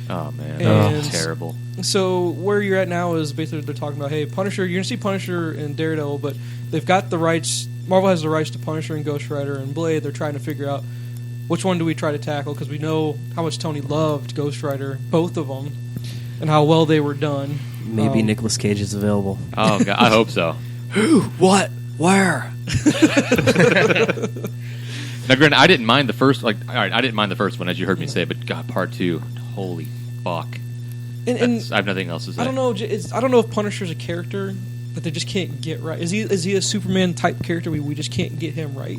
Oh man, And- terrible. So where you're at now is basically they're talking about, hey, Punisher, you're gonna see Punisher and Daredevil, but they've got the rights. Marvel has the rights to Punisher and Ghost Rider and Blade. They're trying to figure out which one do we try to tackle because we know how much Tony loved Ghost Rider, both of them, and how well they were done. Maybe Nicolas Cage is available. Oh God, I hope so. Who? What? Where? Now, granted, I didn't mind the first. All right, I didn't mind the first one, as you heard me say, but God, Part 2, holy fuck! And I have nothing else to say. I don't know. I don't know if Punisher's a character that they just can't get right. Is he a Superman type character? We just can't get him right.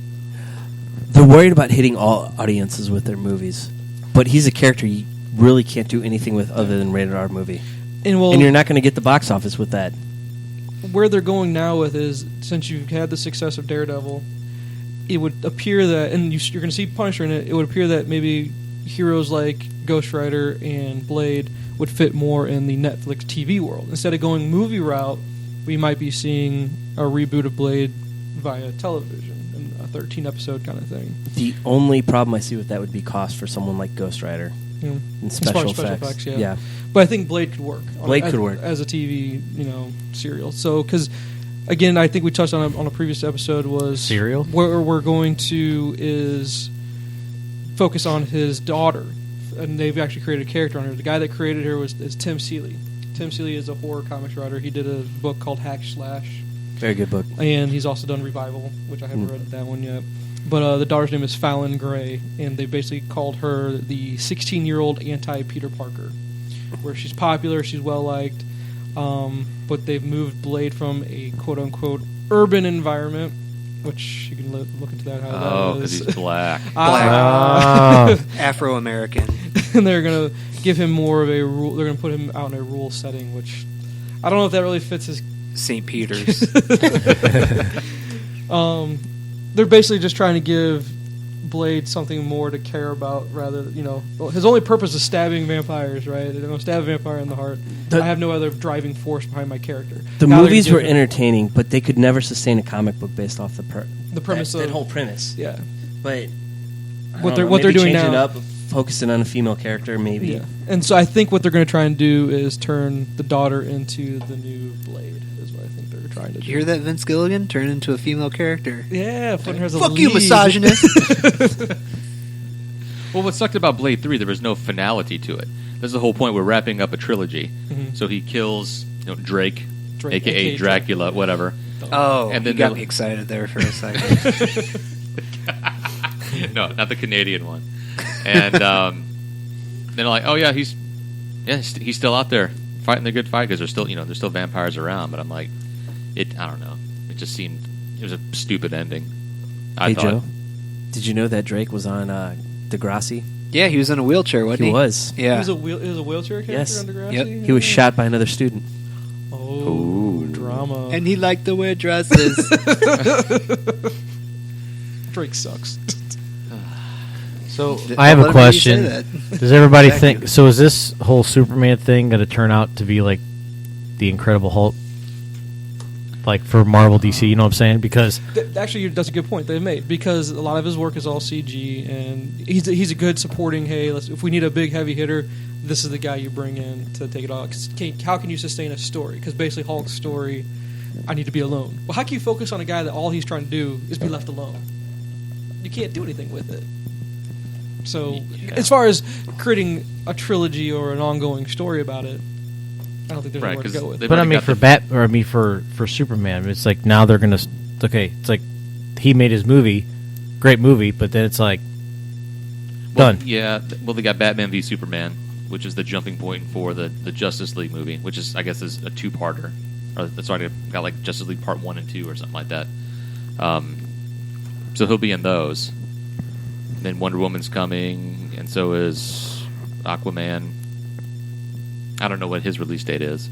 They're worried about hitting all audiences with their movies. But he's a character you really can't do anything with other than rated R movie. And you're not going to get the box office with that. where they're going now with is since you've had the success of Daredevil, it would appear that, and you're going to see Punisher in it. It would appear that maybe heroes like Ghost Rider and Blade would fit more in the Netflix TV world. Instead of going movie route, we might be seeing a reboot of Blade via television, and a 13-episode kind of thing. The only problem I see with that would be cost for someone like Ghost Rider. You know, And as far special as effects. yeah. But I think Blade could work. Blade could work. as a TV, serial. So, because again, I think we touched on a previous episode was Serial? Where we're going to is focus on his daughter, and they've actually created a character on her. The guy that created her is Tim Seeley. Tim Seeley is a horror comics writer. He did a book called Hack Slash, Very good book. and he's also done Revival, which I haven't read that one yet. But the daughter's name is Fallon Gray, and they basically called her the 16-year-old anti-Peter Parker, where she's popular, she's well-liked, but they've moved Blade from a quote-unquote urban environment which you can look into that. How Oh, that because is. he's black. Oh. Afro-American. And they're gonna give him more of a rule. They're gonna put him out in a rural setting, which I don't know if that really fits his. St. Peter's. They're basically just trying to give Blade something more to care about, rather his only purpose is stabbing vampires, right? They're gonna stab a vampire in the heart. I have no other driving force behind my character. The Now they're movies gonna were give him entertaining, but they could never sustain a comic book based off the premise that of whole premise. yeah. But What they're doing change now. it up, focusing on a female character, maybe. Yeah. And so I think what they're going to try and do is turn the daughter into the new Blade, is what I think they're trying to Did do. you hear that, Vince Gilligan? Turn into a female character. Yeah, putting her as a Fuck you, lead. misogynist. Well, what sucked about Blade 3, there was no finality to it. This is the whole point. We're wrapping up a trilogy. Mhm. So he kills Drake, Drake, a.k.a. aka Dracula, whatever. Oh, And and then you got they'll- me excited there for a second. No, not the Canadian one. And then they're like, oh, yeah, he's still out there fighting the good fight because there's still vampires around. But I'm like, I don't know. It just seemed, it was a stupid ending. I Hey, thought. Joe, did you know that Drake was on Degrassi? Yeah, he was in a wheelchair, wasn't he? He was. He Yeah. was a wheelchair character Yes. on Degrassi? Yep. He was shot by another student. Oh, Ooh. drama. And he liked to wear dresses. Drake sucks. So Th- I have let a him hear you say question. that. Does everybody Thank think? you. So is this whole Superman thing going to turn out to be like the Incredible Hulk, like for Marvel DC? You know what I'm saying? Because Actually, that's a good point they've made, because a lot of his work is all CG, and he's a good supporting. Hey, if we need a big heavy hitter, this is the guy you bring in to take it all. 'Cause how can you sustain a story? Because basically, Hulk's story, I need to be alone. Well, how can you focus on a guy that all he's trying to do is be left alone? You can't do anything with it. So, as far as creating a trilogy or an ongoing story about it, I don't think there's Right, anywhere to 'cause go with they've it. But I already mean, got for Superman, it's like now they're gonna. Okay, it's like he made his movie, great movie, but then it's like done. Yeah, well, they got Batman v Superman, which is the jumping point for the Justice League movie, which is, I guess, is a two-parter. Or that's already got like Justice League Part 1 and 2 or something like that. So he'll be in those. Then Wonder Woman's coming, and so is Aquaman. I don't know what his release date is.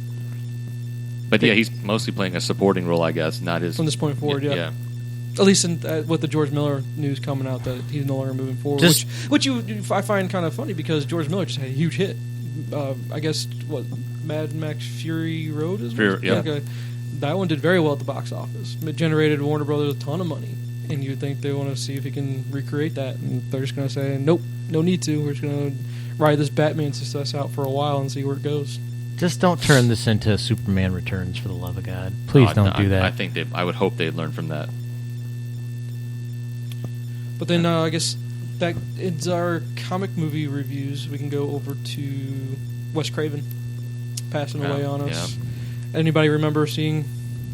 But yeah, he's mostly playing a supporting role, I guess, not his... From this point forward, yeah. At least with the George Miller news coming out that he's no longer moving forward, Just- which I find kind of funny, because George Miller just had a huge hit. I guess Mad Max Fury Road is Yeah. okay. That one did very well at the box office. It generated Warner Brothers a ton of money, and you'd think they want to see if he can recreate that, and they're just going to say, nope, no need to. We're just going to ride this Batman success out for a while and see where it goes. Just don't turn this into Superman Returns, for the love of God. Please don't do that. I think I would hope they'd learn from that. But then I guess that ends our comic movie reviews. We can go over to Wes Craven passing away on us. Anybody remember seeing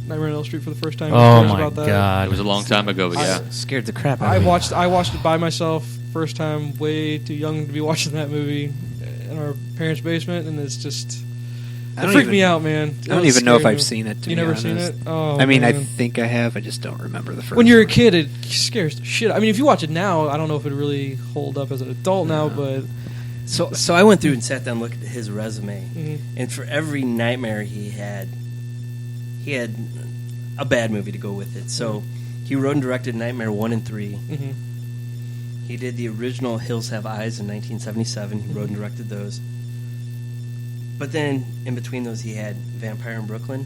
Nightmare on Elm Street for the first time? Oh Curious my about that? God! It was a long time ago, but yeah. Scared the crap out I of me. watched it by myself first time, way too young to be watching that movie in our parents' basement, and it's just I it don't freaked even- me out, man. I don't even know if I've seen it, to You be never honest. seen it? Oh, I mean, I man. think I have. I just don't remember the first When you're a one. kid, it scares the shit. I mean, if you watch it now, I don't know if it really hold up as an adult now, but So I went through and sat down and looked at his resume, Mhm. and for every nightmare he had a bad movie to go with it. So he wrote and directed Nightmare 1 and 3. mhm. He did the original Hills Have Eyes in 1977. He wrote and directed those. But then in between those, he had Vampire in Brooklyn.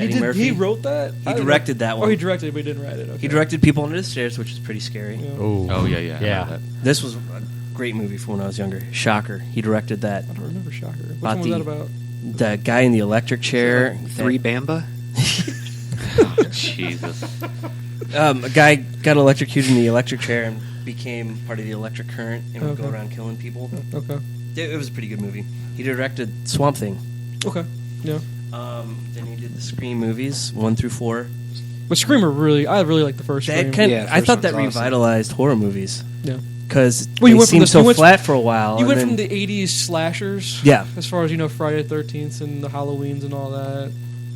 Eddie Murphy. He wrote that. He directed that one. Oh, he directed it, but he didn't write it. Okay. He directed People Under the Stairs, which is pretty scary. Yeah. Oh, yeah. I know that. This was a great movie for when I was younger. Shocker. He directed that. I don't remember Shocker. Which About one was that about? The guy in the electric chair. Three Bamba? Oh, Jesus. A guy got electrocuted in the electric chair and became part of the electric current and would go Okay. around killing people. Okay. It was a pretty good movie. He directed Swamp Thing. Okay. Yeah. Then he did the Scream movies 1 through 4. But Screamer I really like the first That Scream. kind Yeah, I first thought that one's awesome. revitalized horror movies Yeah. because Well, you they went from seemed this- so you went- flat for a while. You and went then, from the 80s slashers, Yeah. as far as, Friday the 13th and the Halloweens and all that,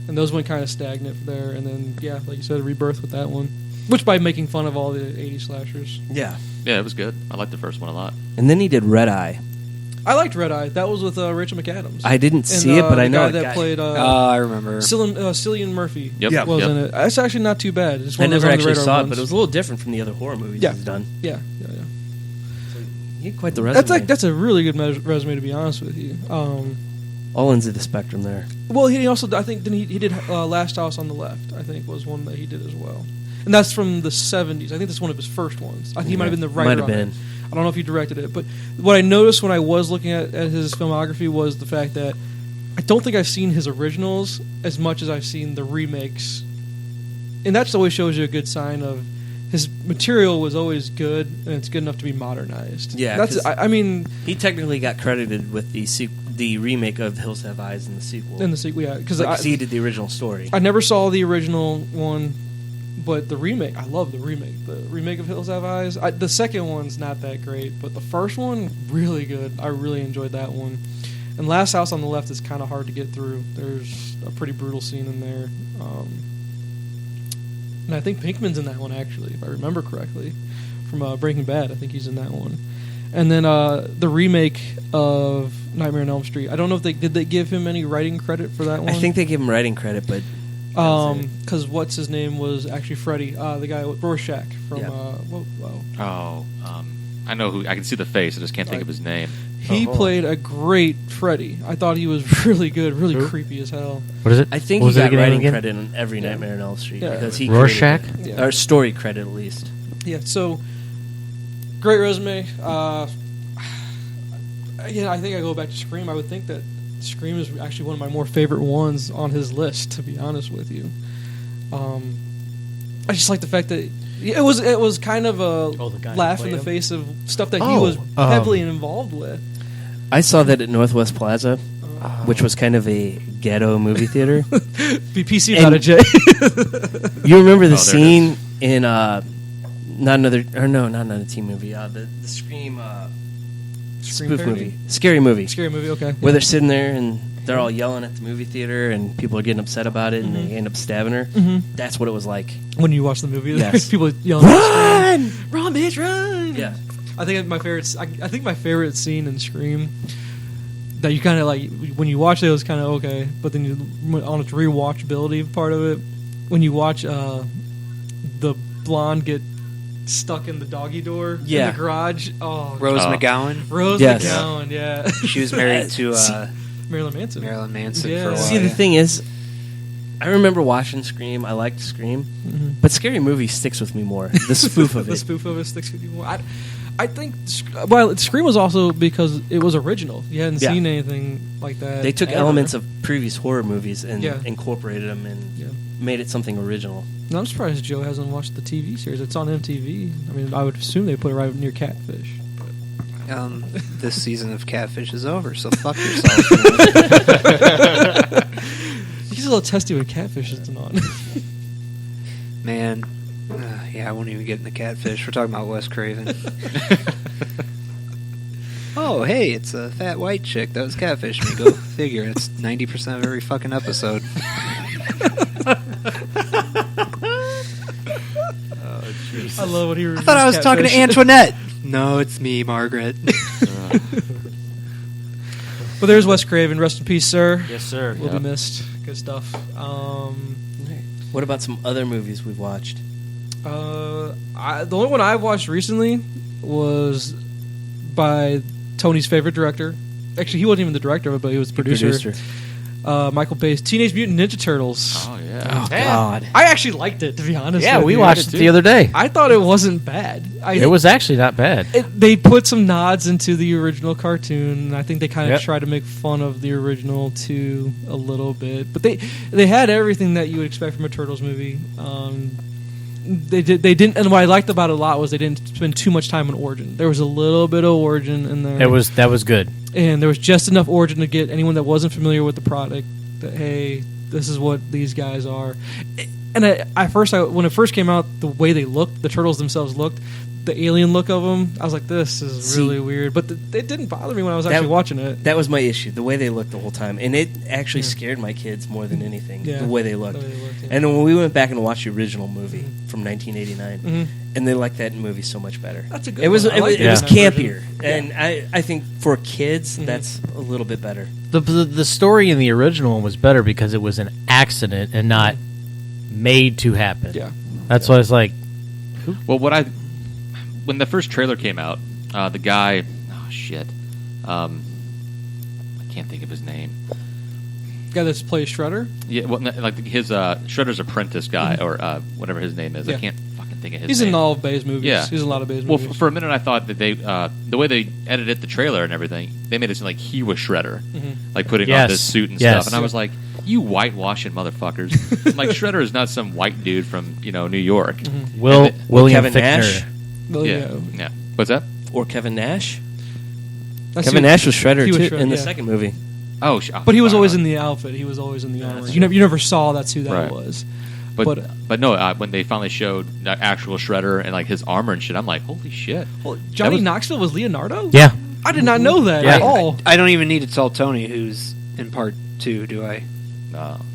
and those went kind of stagnant there, and then, yeah, like you said, a rebirth with that one. Which by making fun of all the 80s slashers. Yeah. Yeah, it was good. I liked the first one a lot. And then he did Red Eye. I liked Red Eye. That was with Rachel McAdams. I didn't see it, but I know the guy that played I remember. Cillian Murphy. Yep. Was in it. It's actually not too bad. It's I one of those never on the actually radar saw it, ones. but it was a little different from the other horror movies Yeah. he's done. Yeah. He had quite the resume. That's a really good resume, to be honest with you. All ends of the spectrum there. Well, he also, I think, he did Last House on the Left. I think was one that he did as well, and that's from the 70s. I think that's one of his first ones. I think he might have been the writer. Might have on been. it. I don't know if he directed it, but what I noticed when I was looking at his filmography was the fact that I don't think I've seen his originals as much as I've seen the remakes, and that always shows you a good sign of his material was always good, and it's good enough to be modernized. Yeah, that's. 'cause I mean, he technically got credited with the remake of Hills Have Eyes in the sequel. in the sequel, yeah, because he did the original story. I never saw the original one, but the remake, I love the remake. The remake of Hills Have Eyes. The second one's not that great, but the first one, really good. I really enjoyed that one. And Last House on the Left is kind of hard to get through. There's a pretty brutal scene in there. And I think Pinkman's in that one, actually, if I remember correctly, from Breaking Bad. I think he's in that one. And then the remake of Nightmare on Elm Street. I don't know if they give him any writing credit for that one. I think they gave him writing credit, but because what's his name was actually Freddy, the guy with Rorschach from. Yeah. I know who. I can see the face. I just can't think of his name. He played a great Freddy. I thought he was really good, really creepy as hell. What is it? I think What he was it got writing again? credit on every Nightmare on Elm Street Yeah. because he Rorschach? created it. Yeah. Or story credit at least. Yeah, so great resume. Again, I think I go back to Scream. I would think that Scream is actually one of my more favorite ones on his list, to be honest with you. I just like the fact that it was kind of a the guy who laugh in played the him? face of stuff that he was heavily involved with. I saw that at Northwest Plaza, which was kind of a ghetto movie theater. Be PC And- about it, Jay. You remember the Oh, there it scene in not another teen movie, the Scream Scream spoof parody? movie, scary movie, Scary movie, okay. where they're sitting there and they're all yelling at the movie theater and people are getting upset about it and they end up stabbing her. Mhm. That's what it was like. When you watch the movie, Yes. people yelling, Run! "Run, bitch, run!" Yeah. I think my favorite. I think my favorite scene in Scream that you kind of like when you watch it was kind of okay, but then you on its rewatchability part of it, when you watch the blonde get stuck in the doggy door in Yeah. the garage. Oh, Rose Oh. McGowan. Rose Yes. McGowan, yeah, She was married to Marilyn Manson. Marilyn Manson Yeah. for a while. See, the yeah. thing is, I remember watching Scream. I liked Scream, Mhm. but Scary Movie sticks with me more. The spoof of The it. spoof of it sticks with you more. I think well, Scream was also because it was original. You hadn't Yeah. seen anything like that. They took ever. elements of previous horror movies and Yeah. incorporated them and Yeah. made it something original. No, I'm surprised Joe hasn't watched the TV series. It's on MTV. I mean, I would assume they put it right near Catfish. This season of Catfish is over, so fuck yourself. He's a little testy when Catfish isn't on. Man, yeah, I won't even get into Catfish. We're talking about Wes Craven. Oh, hey, it's a fat white chick. That was Catfish me. Go figure. It's 90% of every fucking episode. I love what he. I thought I was talking to Antoinette. No, it's me, Margaret. But there's Wes Craven. Rest in peace, sir. Yes, sir. Will be missed. Good stuff. What about some other movies we've watched? The only one I've watched recently was by Tony's favorite director. Actually, he wasn't even the director of it, but he was the producer. Michael Bay's Teenage Mutant Ninja Turtles. Oh yeah. God. I actually liked it, to be honest. Yeah, with we you. watched it the other day. I thought it wasn't bad. It was actually not bad. They put some nods into the original cartoon, and I think they kind of Yep. try to make fun of the original too a little bit. But they had everything that you would expect from a Turtles movie. They didn't, and what I liked about it a lot was they didn't spend too much time on origin. There was a little bit of origin in there. That was good. And there was just enough origin to get anyone that wasn't familiar with the product that, hey, this is what these guys are. And when it first came out, the way they looked, the turtles themselves looked, the alien look of them. I was like, this is really weird. But it didn't bother me when I was actually watching it. That was my issue, the way they looked the whole time. And it actually scared my kids more than anything, the way they looked. And then when we went back and watched the original movie from 1989, and they liked that movie so much better. That's a good It was campier. Yeah. And I think for kids, that's a little bit better. The story in the original one was better because it was an accident and not made to happen. Yeah. That's why it's like... Well, when the first trailer came out, the guy, I can't think of his name. Guy that plays Shredder? Yeah, well, like his Shredder's apprentice guy, or whatever his name is. Yeah. I can't fucking think of his name. He's in all of Bay's movies. Yeah. He's in a lot of Bay's Well, movies. for a minute I thought that they, the way they edited the trailer and everything, they made it seem like he was Shredder, like putting on this suit and stuff. And I was like, you whitewashing motherfuckers! Like Shredder is not some white dude from New York. William Kevin Fichtner. Nash? Well, Yeah. What's that? Or Kevin Nash? That's Kevin Nash was Shredder, he was too, in the yeah. second movie. Oh, but he was always in the outfit. He was always in the armor. You never saw that's who that Right. was. But no, when they finally showed the actual Shredder and like his armor and shit, I'm like, holy shit! Well, Johnny was- Knoxville was Leonardo? Yeah. I did not know that Yeah. at all. I don't even need to tell Tony who's in part 2, do I?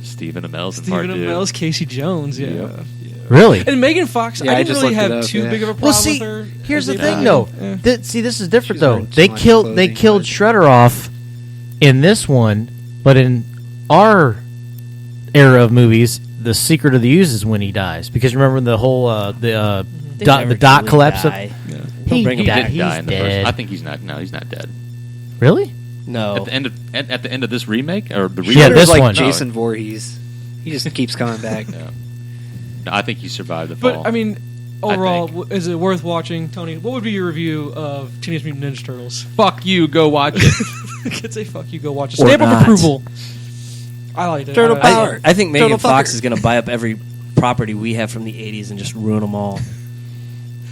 Stephen Amell's in part Stephen 2. Amell's Casey Jones, yeah. Yep. Really? And Megan Fox, Yeah, I I didn't just really looked it have up, too yeah. big of a problem Well, see, with her. here's the as thing, they- though. Yeah. See, this is different, She's though. wearing They too much killed clothing, but- Shredder off in this one, but in our era of movies, the Secret of the Ooze is when he dies. Because remember the whole They dot never dot truly collapse of die. he, bring him died. back. He He's didn't die in the dead. first. I think he's not. No, he's not dead. Really? No. At the end of this remake or the remake? Yeah, Shredder's this like one. Jason Voorhees. He just keeps coming back. Yeah. No, I think he survived the fall. But, I mean, overall, think. is it worth watching? Tony, what would be your review of Teenage Mutant Ninja Turtles? fuck you. Go watch it. Kids say fuck you, go watch it. Or Stamp of not. approval. I liked it. Turtle I- power. I think Megan Total Fox fucker. is going to buy up every property we have from the 80s and just ruin them all.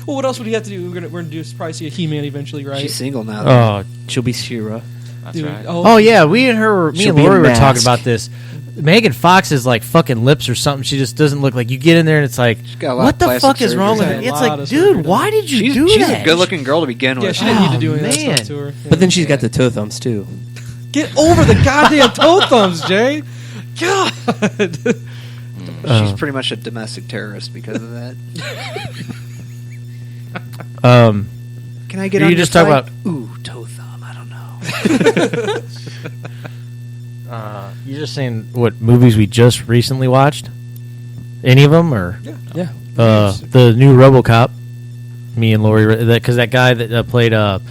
Well, what else would he have to do? We're gonna probably see a He-Man eventually, right? She's single now. Oh, She'll be She-Ra. That's Dude, right. oh yeah. Me and She'll and be Lori in were talking mask. about this. Megan Fox's like fucking lips or something. She just doesn't look like. You get in there and it's like, got a lot what of the plastic fuck is wrong with surgery. her? She's It's had a lot like, of dude, surgery done. why did you do She's that? a good-looking girl to begin Yeah, with. she didn't need to do Oh, any of that man. stuff to her. But then she's got the toe thumbs, too. Get over the goddamn toe thumbs, Jay. God. She's pretty much a domestic terrorist because of that. Can I get Are on you your just talking side? about- Ooh, toe thumb. I don't know. You're just saying what movies we just recently watched? Any of them or Yeah. the new RoboCop? Me and Lori, because that guy that played the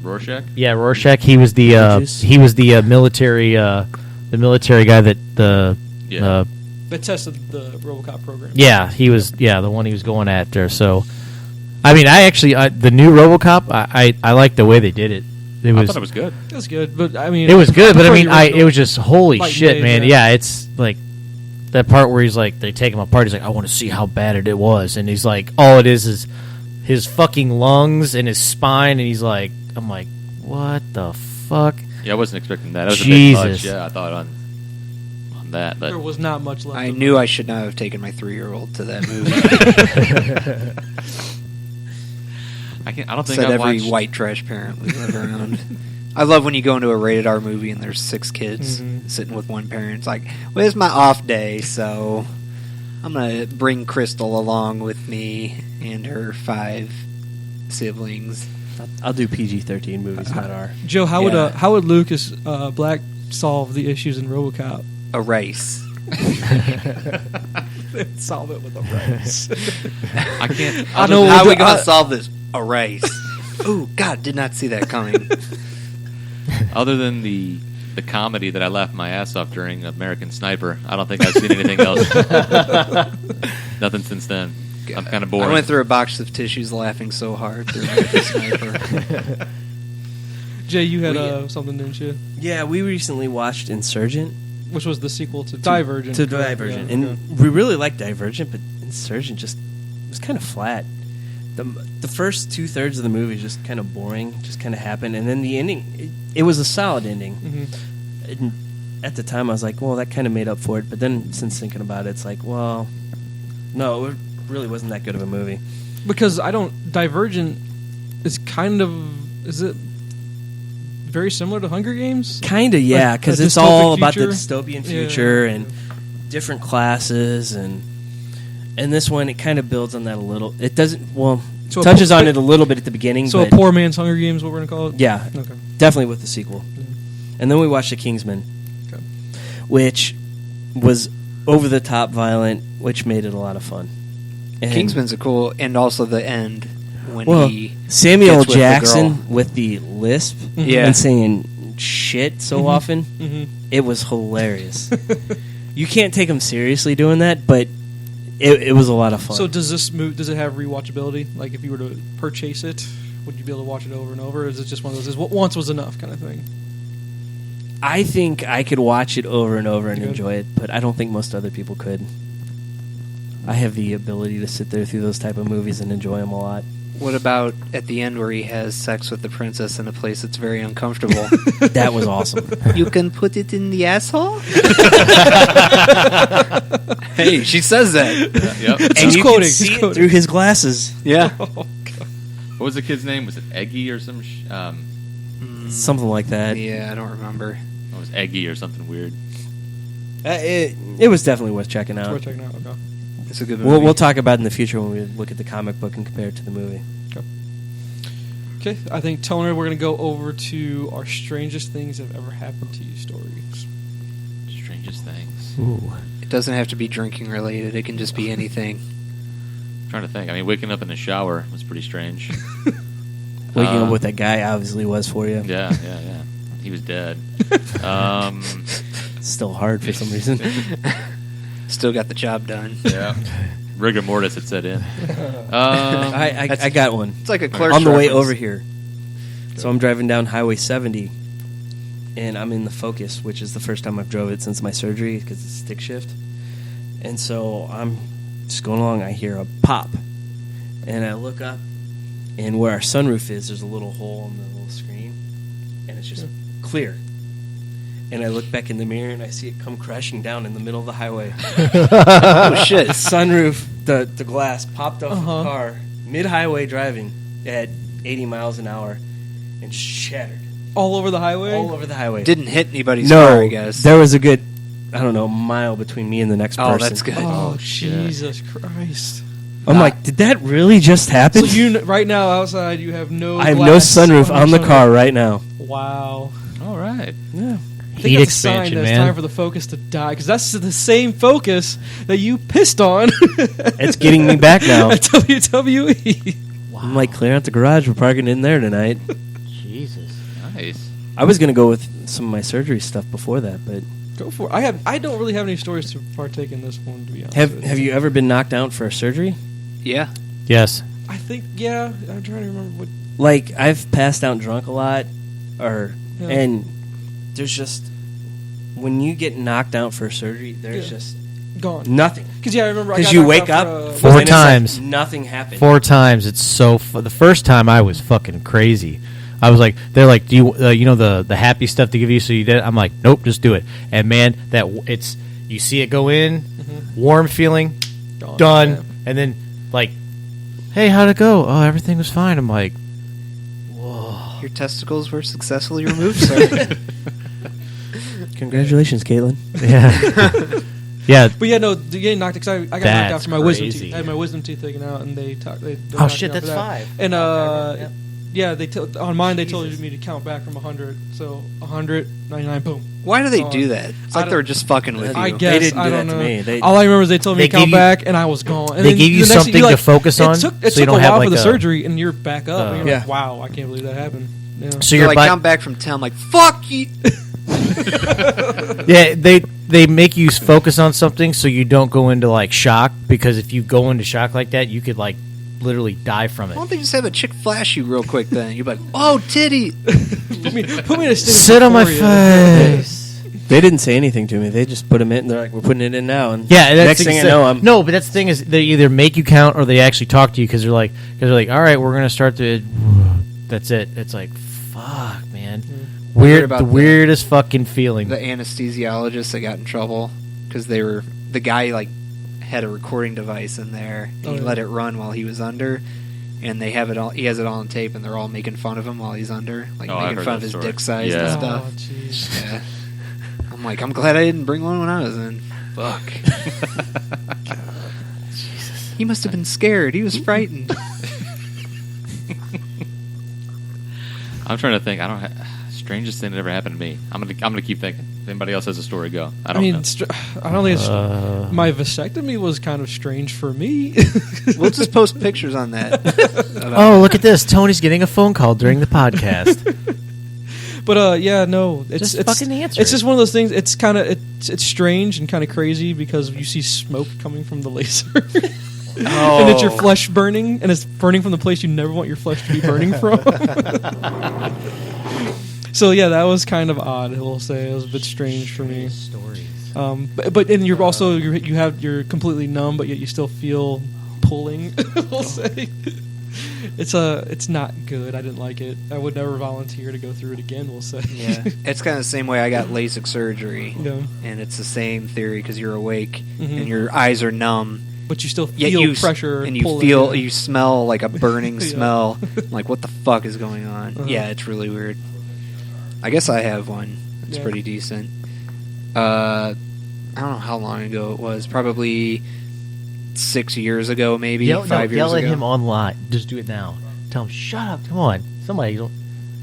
Rorschach. Rorschach. He was the military guy that Yeah. They tested the RoboCop program. he was the one he was going after. So, I mean, the new RoboCop, I like the way they did it. I thought it was good. It was good, but I mean, It was good, but I prefer mean, the original. it was just holy Light shit, days, man. yeah. Yeah, it's like that part where he's like, they take him apart. He's like, I want to see how bad it was, and he's like, all it is his fucking lungs and his spine, and he's like, I'm like, what the fuck? Yeah, I wasn't expecting that. That was a Jesus. bit much. Yeah, I thought on that, but There was not much left. I of knew it. I should not have taken my 3-year-old to that movie. I don't think Said I every watched. white trash parent we live around. I love when you go into a rated R movie and there's 6 kids sitting with one parent. It's like, well, it's my off day, so I'm going to bring Crystal along with me and her 5 siblings. I'll do PG-13 movies, not R. Joe, how Yeah. would Lucas Black solve the issues in RoboCop? A race. Solve it with a race. I can't. I know. How are we going to solve this? A race. Ooh, God, did not see that coming. Other than the comedy that I laughed my ass off during American Sniper, I don't think I've seen anything else. Nothing since then. I'm kind of bored. I went through a box of tissues laughing so hard through American Sniper. Jay, you had something, didn't you? Yeah, we recently watched Insurgent. Which was the sequel to Divergent. To correct? Divergent. Yeah, And okay. we really liked Divergent, but Insurgent just was kind of flat. The first 2/3 of the movie is just kind of boring, just kind of happened. And then the ending, it was a solid ending. Mhm. And at the time, I was like, well, that kind of made up for it. But then since thinking about it, it's like, well, no, it really wasn't that good of a movie. Because Divergent is kind of... Is it very similar to Hunger Games? Kind of, yeah, Like because a it's all dystopic about the future? dystopian Yeah. future and different classes, and this one, it kind of builds on that a little. It doesn't, well, So touches a on poor- it a little bit at the beginning, So but a poor man's Hunger Games, what we're going to call it? yeah, Okay. definitely with the sequel. And then we watched the Kingsmen, Okay. which was over the top violent, which made it a lot of fun. And, Kingsman's a cool, and also the end when well, he Samuel gets with the Jackson girl. with the lisp Yeah. and saying shit so often, Mm-hmm. it was hilarious. You can't take him seriously doing that, but it was a lot of fun. So does it have rewatchability? Like if you were to purchase it, would you be able to watch it over and over? Or is it just one of those once was enough kind of thing? I think I could watch it over and over and You could? enjoy it, but I don't think most other people could. I have the ability to sit there through those type of movies and enjoy them a lot. What about at the end where he has sex with the princess in a place that's very uncomfortable? That was awesome. You can put it in the asshole? Hey, she says that. Yep. It's And just you quoting. can He's see it quoting. through his glasses. Yeah. What was the kid's name? Was it Eggy or some? Something like that. Yeah, I don't remember. It was Eggy or something weird. It was definitely worth checking It's out. worth checking out. Okay. It's a good movie. We'll talk about it in the future when we look at the comic book and compare it to the movie. Okay, I think Toner, we're going to go over to our strangest things that have ever happened to you stories. Strangest things. Ooh. It doesn't have to be drinking related. It can just be anything. I'm trying to think. I mean, waking up in the shower was pretty strange. Waking up with that guy obviously was for you. Yeah. He was dead. Still hard for some reason. Still got the job done. Yeah. Rigor mortis had set in. I got one. It's like a Clerks on the way reference. over here. So I'm driving down Highway 70, and I'm in the Focus, which is the first time I've drove it since my surgery because it's stick shift. And so I'm just going along. I hear a pop, and I look up, and where our sunroof is, there's a little hole in the little screen, and it's just clear. And I look back in the mirror, and I see it come crashing down in the middle of the highway. Oh, shit. The sunroof, the glass popped off Uh-huh. the car mid-highway driving at 80 miles an hour and shattered All over the highway? all over the highway. Didn't hit anybody's no, car, I guess. there was a good, I don't know, mile between me and the next Oh, person. that's good. Oh, shit. Jesus Christ. I'm like, did that really just happen? So you right now outside you have no I have no glass sunroof on the your car right now. sunroof. Wow. All right. Yeah. I think Heat that's a sign expansion, that it's man. time for the Focus to die because that's the same Focus that you pissed on. It's getting me back now. At WWE. I'm like, clear out the garage. We're parking in there tonight. Jesus. Nice. I was going to go with some of my surgery stuff before that, but Go for it. I don't really have any stories to partake in this one, to be honest. have you ever been knocked out for a surgery? Yeah. Yes. I think I'm trying to remember what. Like, I've passed out drunk a lot, Yeah. and there's just, when you get knocked out for surgery, there's Yeah. just Gone. nothing. Because I remember. I Because got you knocked wake out up for, Four and it's like times. nothing happened. 4 times. It's so. The first time I was fucking crazy. I was like, they're like, do you, the happy stuff to give you? So you did it? I'm like, nope, just do it. And man, it's you see it go in, warm feeling, done, Yeah. and then like, hey, how'd it go? Oh, everything was fine. I'm like, Your testicles were successfully removed, sir. Congratulations, Caitlin. yeah, yeah. But yeah, no, getting knocked. Cause I got knocked out That's for my wisdom crazy. teeth. I had my wisdom teeth taken out, and they knocked me shit, out that's for that. 5. And Yep. yeah, on mine they told me to count back from 100. So 100, 99, boom. Why do they do that? It's I like they were don't- just fucking with you. I They guess didn't I do don't that to know. me. They- All I remember is they told me They to count gave you- back, and I was gone. And They then gave you the next thing, something you're to focus on, It took so you a don't while have for like the a- surgery, and you're back up. And you're Yeah. like, wow, I can't believe that happened. Yeah. So So you're like bi- count back from 10. I'm like, fuck you. Yeah, they make you focus on something so you don't go into like shock, because if you go into shock like that, you could like literally die from Why it. don't they just have a chick flash you real quick then? You're like, oh, titty. put me in a state of Sit on my euphoria. face. They didn't say anything to me. They just put them in. They're like, we're putting it in now. And Yeah, that's next the thing I thing. know, I'm No, but that's the thing is they either make you count or they actually talk to you because they're like, all right, we're gonna start the. That's it. It's like, fuck, man. Heard Weird, about the the- weirdest fucking feeling. The anesthesiologist that got in trouble because the guy like had a recording device in there. And Oh, he yeah. let it run while he was under, and they have it all. He has it all on tape, and they're all making fun of him while he's under, like Oh, I've making heard fun that of his story. dick size Yeah. and stuff. Oh, jeez. Yeah. I'm like, I'm glad I didn't bring one when I was in. Fuck. He must have been scared. He was frightened. I'm trying to think. I don't. Strangest thing that ever happened to me. I'm gonna keep thinking. If anybody else has a story, go. I don't know. I don't think it's. My vasectomy was kind of strange for me. We'll just post pictures on that. Oh, look at this! Tony's getting a phone call during the podcast. But yeah, no, it's Just fucking answer It's it. just one of those things. It's kind of it's strange and kind of crazy because you see smoke coming from the laser, and it's your flesh burning, and it's burning from the place you never want your flesh to be burning from. So yeah, that was kind of odd. I will say it was a bit strange for me. Stories. But and you're also you're completely numb, but yet you still feel pulling. We'll say it's not good. I didn't like it. I would never volunteer to go through it again. We'll say. Yeah, it's kind of the same way I got LASIK surgery, Yeah. and it's the same theory because you're awake Mhm. and your eyes are numb. But you still Yet feel you pressure and you pulling feel in. you smell like a burning Yeah. smell. I'm like, what the fuck is going on? Uh-huh. Yeah, it's really weird. I guess I have one. It's Yeah. pretty decent. I don't know how long ago it was. Probably 6 years ago, maybe 5 years yell ago. at him online. Just do it now. Tell him, shut up. Come on. Somebody don't.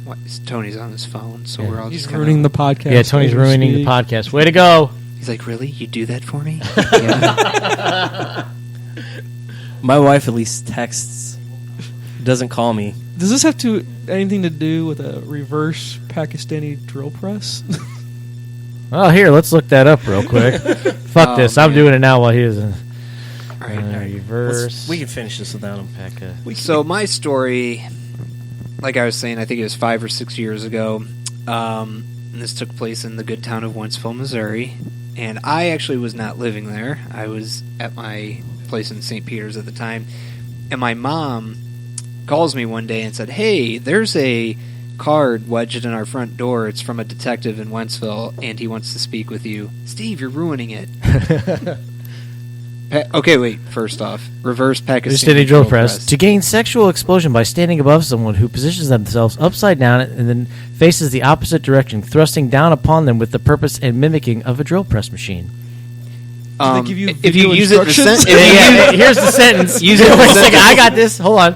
What? Tony's on his phone, so Yeah. we're all He's just ruining kinda, the podcast. Yeah, Tony's as we ruining the speak. podcast. Way to go. He's like, really? You do that for me? Yeah. My wife at least texts, doesn't call me. Does this have anything to do with a reverse Pakistani drill press? Oh, here, let's look that up real quick. Fuck Oh, this. I'm man. doing it now while he is in All right. reverse. We can finish this without him. So my story, like I was saying, I think it was 5 or 6 years ago, and this took place in the good town of Wentzville, Missouri. And I actually was not living there. I was at my place in St. Peter's at the time. And my mom calls me one day and said, "Hey, there's a card wedged in our front door. It's from a detective in Wentzville, and he wants to speak with you." Steve, you're ruining it. Okay, wait. First off, reverse Pakistani Pakistani drill press. To gain sexual explosion by standing above someone who positions themselves upside down and then faces the opposite direction, thrusting down upon them with the purpose and mimicking of a drill press machine. they give you if you video use it, in the instructions? Here's the sentence. Use it Wait a in the second, sentence. I got this. Hold on.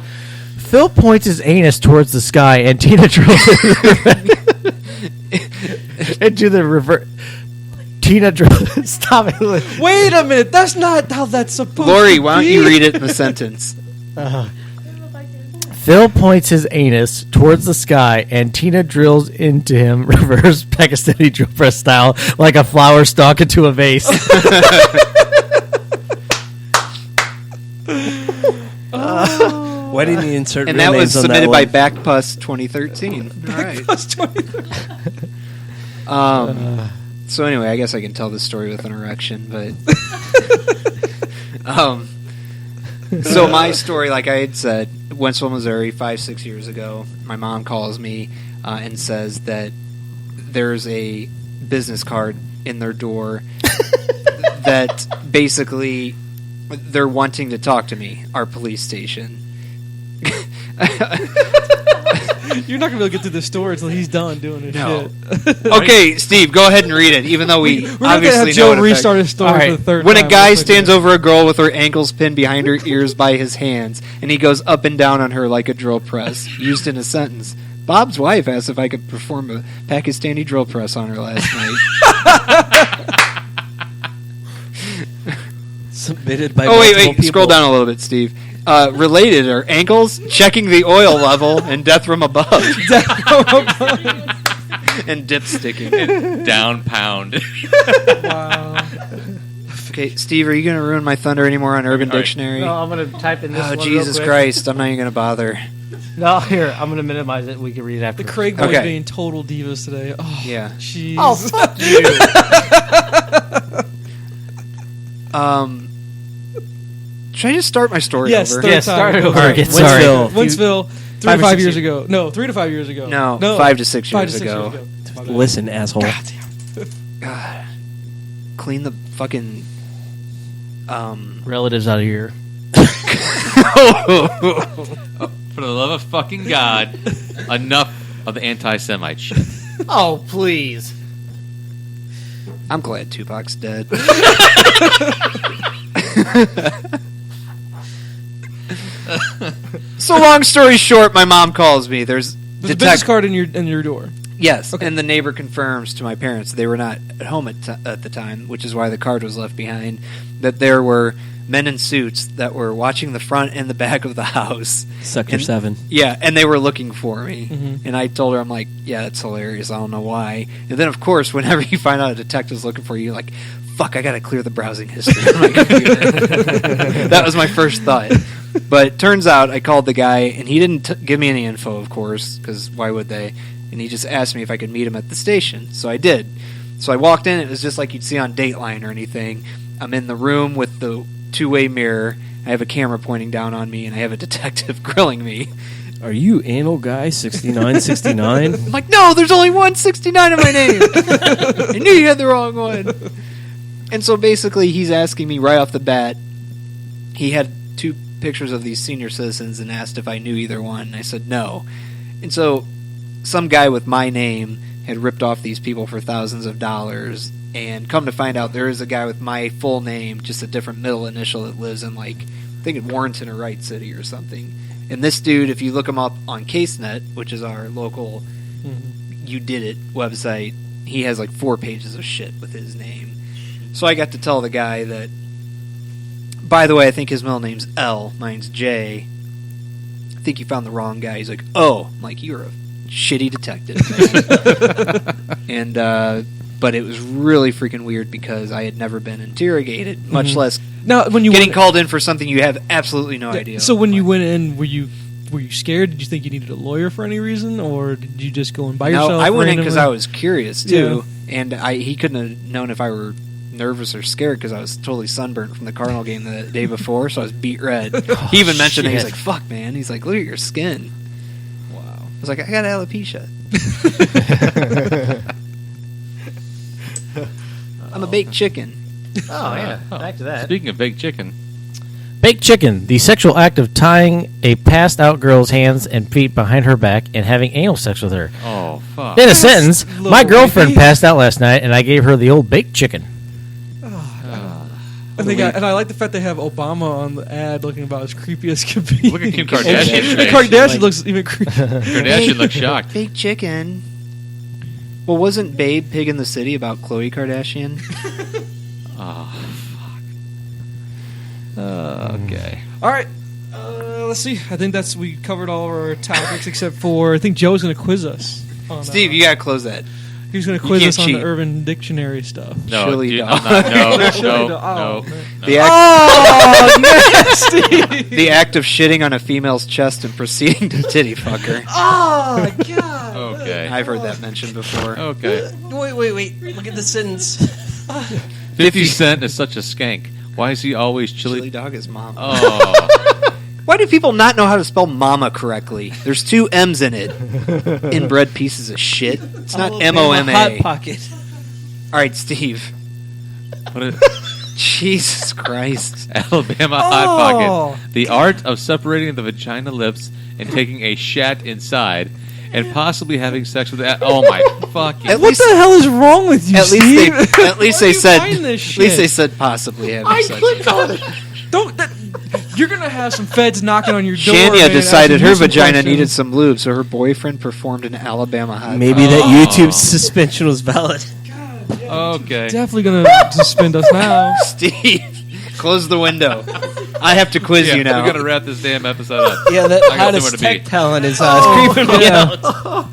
Phil points his anus towards the sky, and Tina drills into the reverse. Tina drills. Stop it. Wait a minute. That's not how that's supposed Lori, to why don't be. you read it in the sentence? Phil points his anus towards the sky, and Tina drills into him reverse Pakistani drill press style, like a flower stalk into a vase. Why didn't you insert And real that was names on submitted that by one? Backpuss 2013. All right. Plus 20. So anyway, I guess I can tell this story with an erection, but so my story, like I had said, Wentzville, Missouri, 5-6 years ago, my mom calls me and says that there's a business card in their door that basically they're wanting to talk to me, our police station. You're not going to be able to get through the story until he's done doing his No. shit. Okay, Steve, go ahead and read it, even though we We're not going to obviously have know Joe what effect- restart his story All right. for the third When time. a guy Let's stands look over a girl with her ankles pinned behind her ears by his hands, and he goes up and down on her like a drill press, used in a sentence. Bob's wife asked if I could perform a Pakistani drill press on her last night. Submitted by Oh, wait, multiple people. scroll down a little bit, Steve. Related are ankles, checking the oil level, and death from above. And dip sticking. Down pound. it. Wow. Okay, Steve, are you going to ruin my thunder anymore on Urban All right. Dictionary? No, I'm going to type in this Oh, one real Jesus quick. Christ. I'm not even going to bother. No, here, I'm going to minimize it. We can read it after. The Craig boys Okay. being total divas today. Oh, Yeah. jeez. Oh, fuck you. Should I just start my story Yes, over? third Yeah, start time. it over All right. again. Sorry. Wentzville. Wentzville, 3 5 to or 5 6 years years. ago. No, 3 to 5 years ago. No, 5 to 6 5 years to 6 ago. years ago. My bad. Listen, asshole. God damn. God. Clean the fucking... Relatives out of here. For the love of fucking God, enough of the anti-Semite shit. Oh, please. I'm glad Tupac's dead. So long story short, my mom calls me. There's a business card in your door. Yes, Okay. and the neighbor confirms to my parents they were not at home at the time, which is why the card was left behind, that there were men in suits that were watching the front and the back of the house. Sector 7. Yeah, and they were looking for me. Mhm. And I told her, I'm like, yeah, that's hilarious. I don't know why. And then, of course, whenever you find out a detective's looking for you, you're like, fuck, I got to clear the browsing history on my computer. That was my first thought. But it turns out I called the guy, and he didn't give me any info, of course, because why would they? And he just asked me if I could meet him at the station. So I did. So I walked in. It was just like you'd see on Dateline or anything. I'm in the room with the two-way mirror. I have a camera pointing down on me, and I have a detective grilling me. Are you anal guy 6969? I'm like, no, there's only 169 in my name. I knew you had the wrong one. And so basically, he's asking me right off the bat. He had 2 pictures of these senior citizens and asked if I knew either one. And I said no. And so some guy with my name had ripped off these people for thousands of dollars. And come to find out, there is a guy with my full name, just a different middle initial that lives in, like, I think in Warrenton or Wright City or something. And this dude, if you look him up on CaseNet, which is our local You Did It website, he has like 4 pages of shit with his name. So I got to tell the guy that, by the way, I think his middle name's L, mine's J. I think you found the wrong guy. He's like, oh. I'm like, you're a shitty detective. And, but it was really freaking weird because I had never been interrogated, much less Now, when you getting called in for something you have absolutely no idea. So when you went in, were you scared? Did you think you needed a lawyer for any reason, or did you just go in by yourself? No, I went in because I randomly? was curious too, and he couldn't have known if I were nervous or scared because I was totally sunburnt from the Cardinal game the day before, so I was beat red. He even mentioned it. He's like, "Fuck, man." He's like, "Look at your skin." Wow. I was like, "I got alopecia." I'm a baked chicken. Oh, yeah. Back to that. Speaking of baked chicken, Baked chicken, the sexual act of tying a passed out girl's hands and feet behind her back and having anal sex with her. oh fuck. In a sentence, little my girlfriend creepy. passed out last night and I gave her the old baked chicken. And I like the fact they have Obama on the ad looking about as creepy as could be. Look at Kim Kardashian's And face. Kardashian looks even creepier. Kardashian looks shocked. Baked chicken. Well, wasn't Babe Pig in the City about Khloe Kardashian? Oh fuck. Okay. All right. Let's see. I think we covered all of our topics except for I think Joe's going to quiz us. On, Steve, you gotta close that. he's going to quiz can't us on cheat. the Urban Dictionary stuff. No, Chili dude, dog. no, Chili no, dog. no. Oh, The act, Oh, nasty! the act of shitting on a female's chest and proceeding to titty fuck her. Oh, God. Okay. I've heard that mentioned before. Okay. Wait. Look at the sentence. 50 Cent is such a skank. Why is he always Chili chili? dog is mama. Oh. Why do people not know how to spell mama correctly? There's 2 M's in it. Inbred pieces of shit. It's not Hot M-O-M-A. Pocket. All right, Steve. What is Jesus Christ. Alabama Hot Pocket. The art of separating the vagina lips and taking a shat inside and possibly having sex with that. Oh my fucking. At What least- the hell is wrong with you, At least Steve? they, at least Where they do you said. find this At least shit? they said possibly having I sex. clicked on it. Don't. You're gonna have some feds knocking on your door. Shania man, decided asking her you some vagina questions. needed some lube, so her boyfriend performed an Alabama hot Maybe pocket. that Oh. YouTube suspension was valid. Okay. Definitely gonna suspend us now. Steve, close the window. I have to quiz Yeah, you now. we gotta wrap this damn episode up. Yeah, that I got hottest somewhere to tech be. talent is Oh, creeping me yeah. out.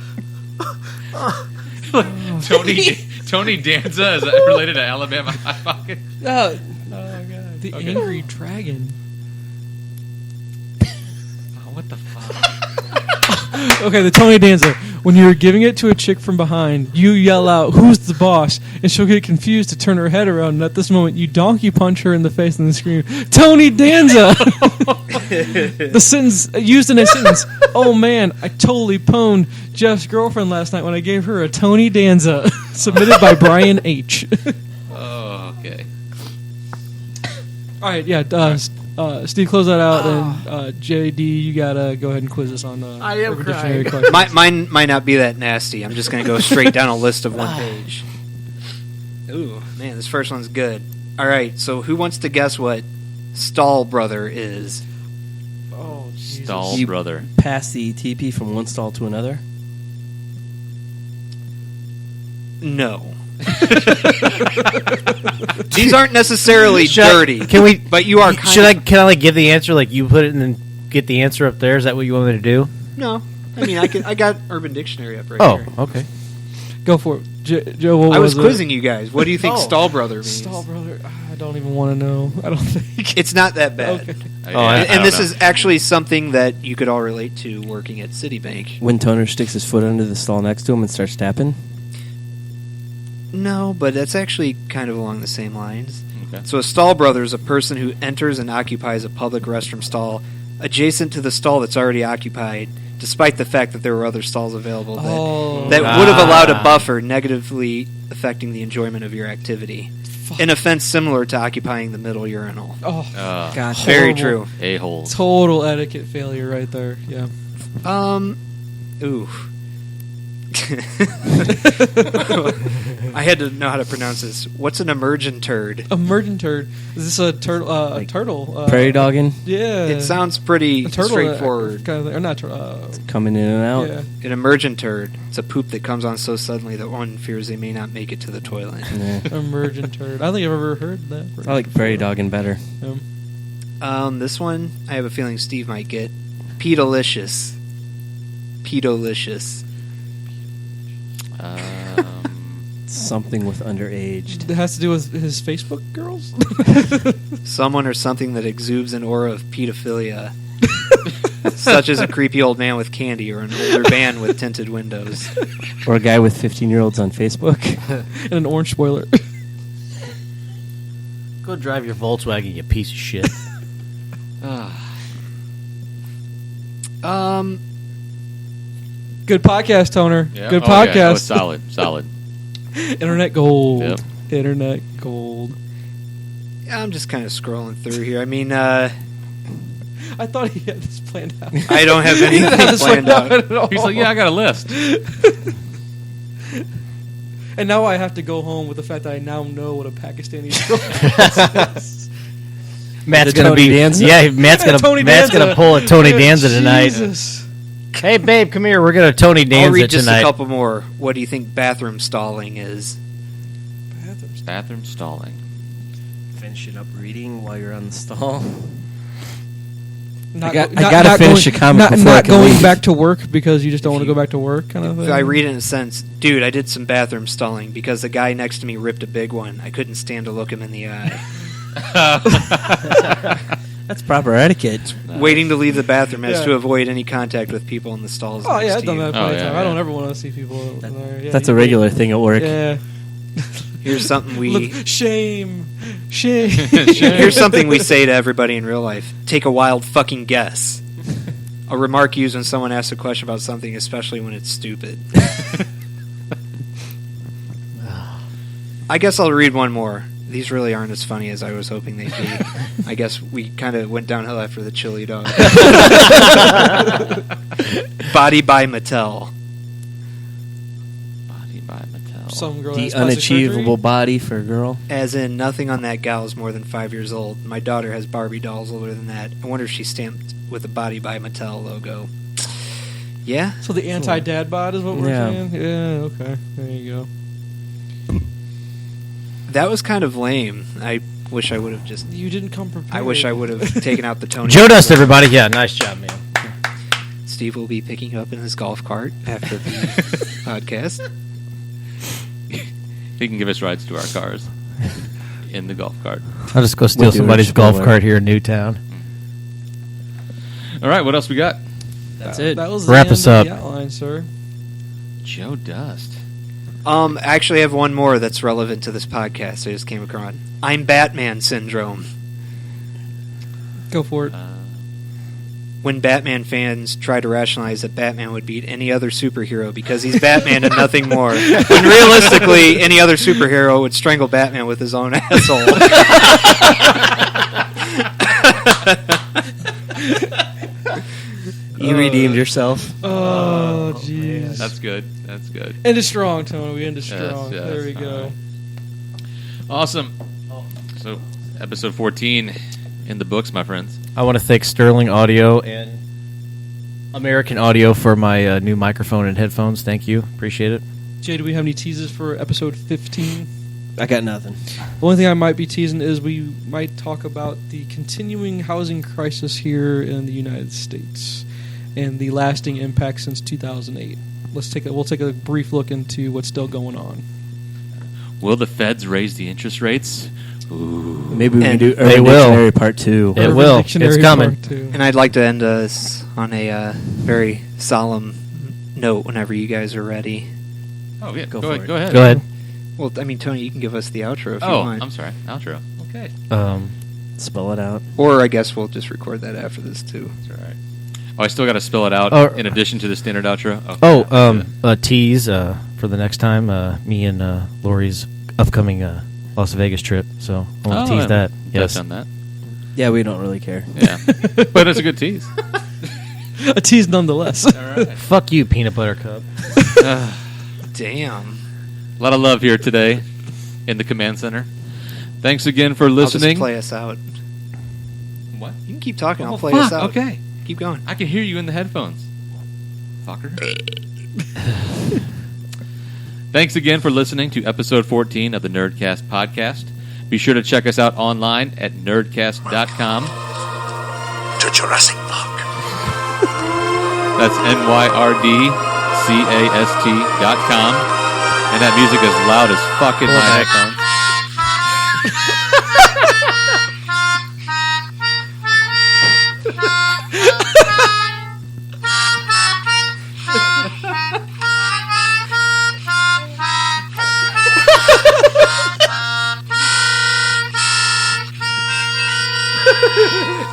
Tony Danza is that related to Alabama Hot Pocket? The Okay. angry dragon. Oh, what the fuck? Okay, the Tony Danza. When you're giving it to a chick from behind, you yell out, "Who's the boss?" And she'll get confused to turn her head around. And at this moment, you donkey punch her in the face and then scream, "Tony Danza!" The sentence used in a sentence. Oh man, I totally pwned Jeff's girlfriend last night when I gave her a Tony Danza. Submitted by Brian H. Oh, okay. All All right, yeah. Steve, close that out, and JD, you gotta go ahead and quiz us on the I am Urban crying. Dictionary question. Mine might not be that nasty. I'm just going to go straight down a list of one page. Ooh, man, this first one's good. All right, so who wants to guess what stall brother is? Oh, Jesus. Stall You- brother. Pass the TP from one stall to another. No. These aren't necessarily dirty. Can we? But you are. Can I like give the answer? Like you put it and then get the answer up there. Is that what you want me to do? No. I mean, I got Urban Dictionary up right Oh, here. okay. Go for it, Joe. What I was it? quizzing you guys. What do you think Oh. stall brother means? Stall brother. I don't even want to know. I don't think. It's not that bad. Okay. And this is actually something that you could all relate to working at Citibank. When Toner sticks his foot under the stall next to him and starts tapping. No, but that's actually kind of along the same lines. Okay. So a stall brother is a person who enters and occupies a public restroom stall adjacent to the stall that's already occupied, despite the fact that there were other stalls available that would have allowed a buffer, negatively affecting the enjoyment of your activity. An offense similar to occupying the middle urinal. Oh, Gotcha. Very horrible. true. A-hole. total etiquette failure right there. Yeah. Ooh. I had to know how to pronounce this. What's an emergent turd? Emergent turd. Is this a turtle? Like turtle. Prairie dogging, Yeah. It sounds pretty a turtle. straightforward. Kind of, or not turtle. coming in and out. Yeah. An emergent turd. It's a poop that comes on so suddenly that one fears they may not make it to the toilet. Yeah. Emergent turd. I don't think I've ever heard that. I like prairie dogging better. This one, I have a feeling Steve might get. Pedalicious. Pedalicious. Something with underaged. It has to do with his Facebook girls. Someone or something that exudes an aura of pedophilia. Such as a creepy old man with candy or an older van with tinted windows. Or a guy with 15-year-olds on Facebook. And an orange spoiler. Go drive your Volkswagen, you piece of shit. Good podcast, Toner. Yeah. Good Oh, yeah. podcast. Oh, solid. Solid. Internet gold. Yep. Internet gold. Yeah, I'm just kind of scrolling through here. I mean, I thought he had this planned out. I don't have He didn't anything have this planned out. at all. He's like, yeah, I got a list. And now I have to go home with the fact that I now know what a Pakistani drill is. Matt's The gonna Tony be Danza? yeah. Matt's Tony Danza. gonna pull a Tony Danza tonight. Jesus. Hey babe, come here. We're gonna Tony I'll Danza read just tonight. a couple more. What do you think bathroom stalling is? Bathroom stalling. Finish it up reading while you're on the stall. Not I go- gotta not finish going- a comic not, before I not can going leave. back to work because you just don't If want to you- go back to work, kind of If thing. I read it in a sense, dude, I did some bathroom stalling because the guy next to me ripped a big one. I couldn't stand to look him in the eye. That's proper etiquette. Waiting to leave the bathroom as Yeah. to avoid any contact with people in the stalls. Oh next yeah, to I've done you. that plenty of yeah, time. yeah. I don't ever want to see people in there. Yeah, That's you- a regular thing at work. Yeah. Here's something we Look, shame. Shame. here's something we say to everybody in real life. Take a wild fucking guess. A remark used when someone asks a question about something, especially when it's stupid. I guess I'll read one more. These really aren't as funny as I was hoping they'd be. I guess we kind of went downhill after the chili dog. Body by Mattel. Body by Mattel. Some girl The has plastic unachievable body for a girl. As in, nothing on that gal is more than 5 years old. My daughter has Barbie dolls older than that. I wonder if she's stamped with a Body by Mattel logo. Yeah? surgery. So the anti-dad bod is what we're Yeah. saying? Yeah, okay. There you go. That was kind of lame. I wish I would have just... You didn't come prepared. I wish I would have taken out the Tony. Joe Dust, everybody. Yeah, nice job, man. Steve will be picking up in his golf cart after the podcast. He can give us rides to our cars in the golf cart. I'll just go steal We'll do somebody's it. golf cart here in Newtown. All right, what else we got? That's it. That was Wrap the us end of up. the outline, sir. Joe Dust. Actually, I have one more that's relevant to this podcast I just came across. I'm Batman syndrome. Go for it. When Batman fans try to rationalize that Batman would beat any other superhero because he's Batman and nothing more, when realistically, any other superhero would strangle Batman with his own asshole. You redeemed yourself. Oh, jeez. That's good. That's good. End it strong, Tony. We end it strong. Yes, There we all go. right. Awesome. So, episode 14 in the books, my friends. I want to thank Sterling Audio and American Audio for my new microphone and headphones. Thank you. Appreciate it. Jay, do we have any teases for episode 15? I got nothing. The only thing I might be teasing is we might talk about the continuing housing crisis here in the United States and the lasting impact since 2008. We'll take a brief look into what's still going on. Will the feds raise the interest rates? Ooh. Maybe we can And do they Urban will. Dictionary Part 2. It Urban will. Dictionary It's coming. Part 2. And I'd like to end us on a very solemn note whenever you guys are ready. Oh, yeah. Go Go for ahead. it. Go ahead. Go ahead. Well, I mean, Tony, you can give us the outro if you Oh, want. I'm sorry. Outro. Okay. Spell it out. Or I guess we'll just record that after this, too. That's all right. Oh, I still got to spell it out Oh, in addition to the standard outro? Okay. A tease for the next time, me and Lori's upcoming Las Vegas trip. So I want to tease that. Yes. Touch on that. Yeah, we don't really care. Yeah. But it's a good tease. A tease nonetheless. All right. Fuck you, Peanut Butter Cup. Damn. A lot of love here today in the command center. Thanks again for I'll listening. just play us out. What? You can keep talking. I'll Oh, play fuck. us out. Okay. Keep going. I can hear you in the headphones. Fucker. Thanks again for listening to episode 14 of the Nerdcast podcast. Be sure to check us out online at nerdcast.com. To Jurassic Park. That's nYRDCAST.com. And that music is loud as fuck in my headphones.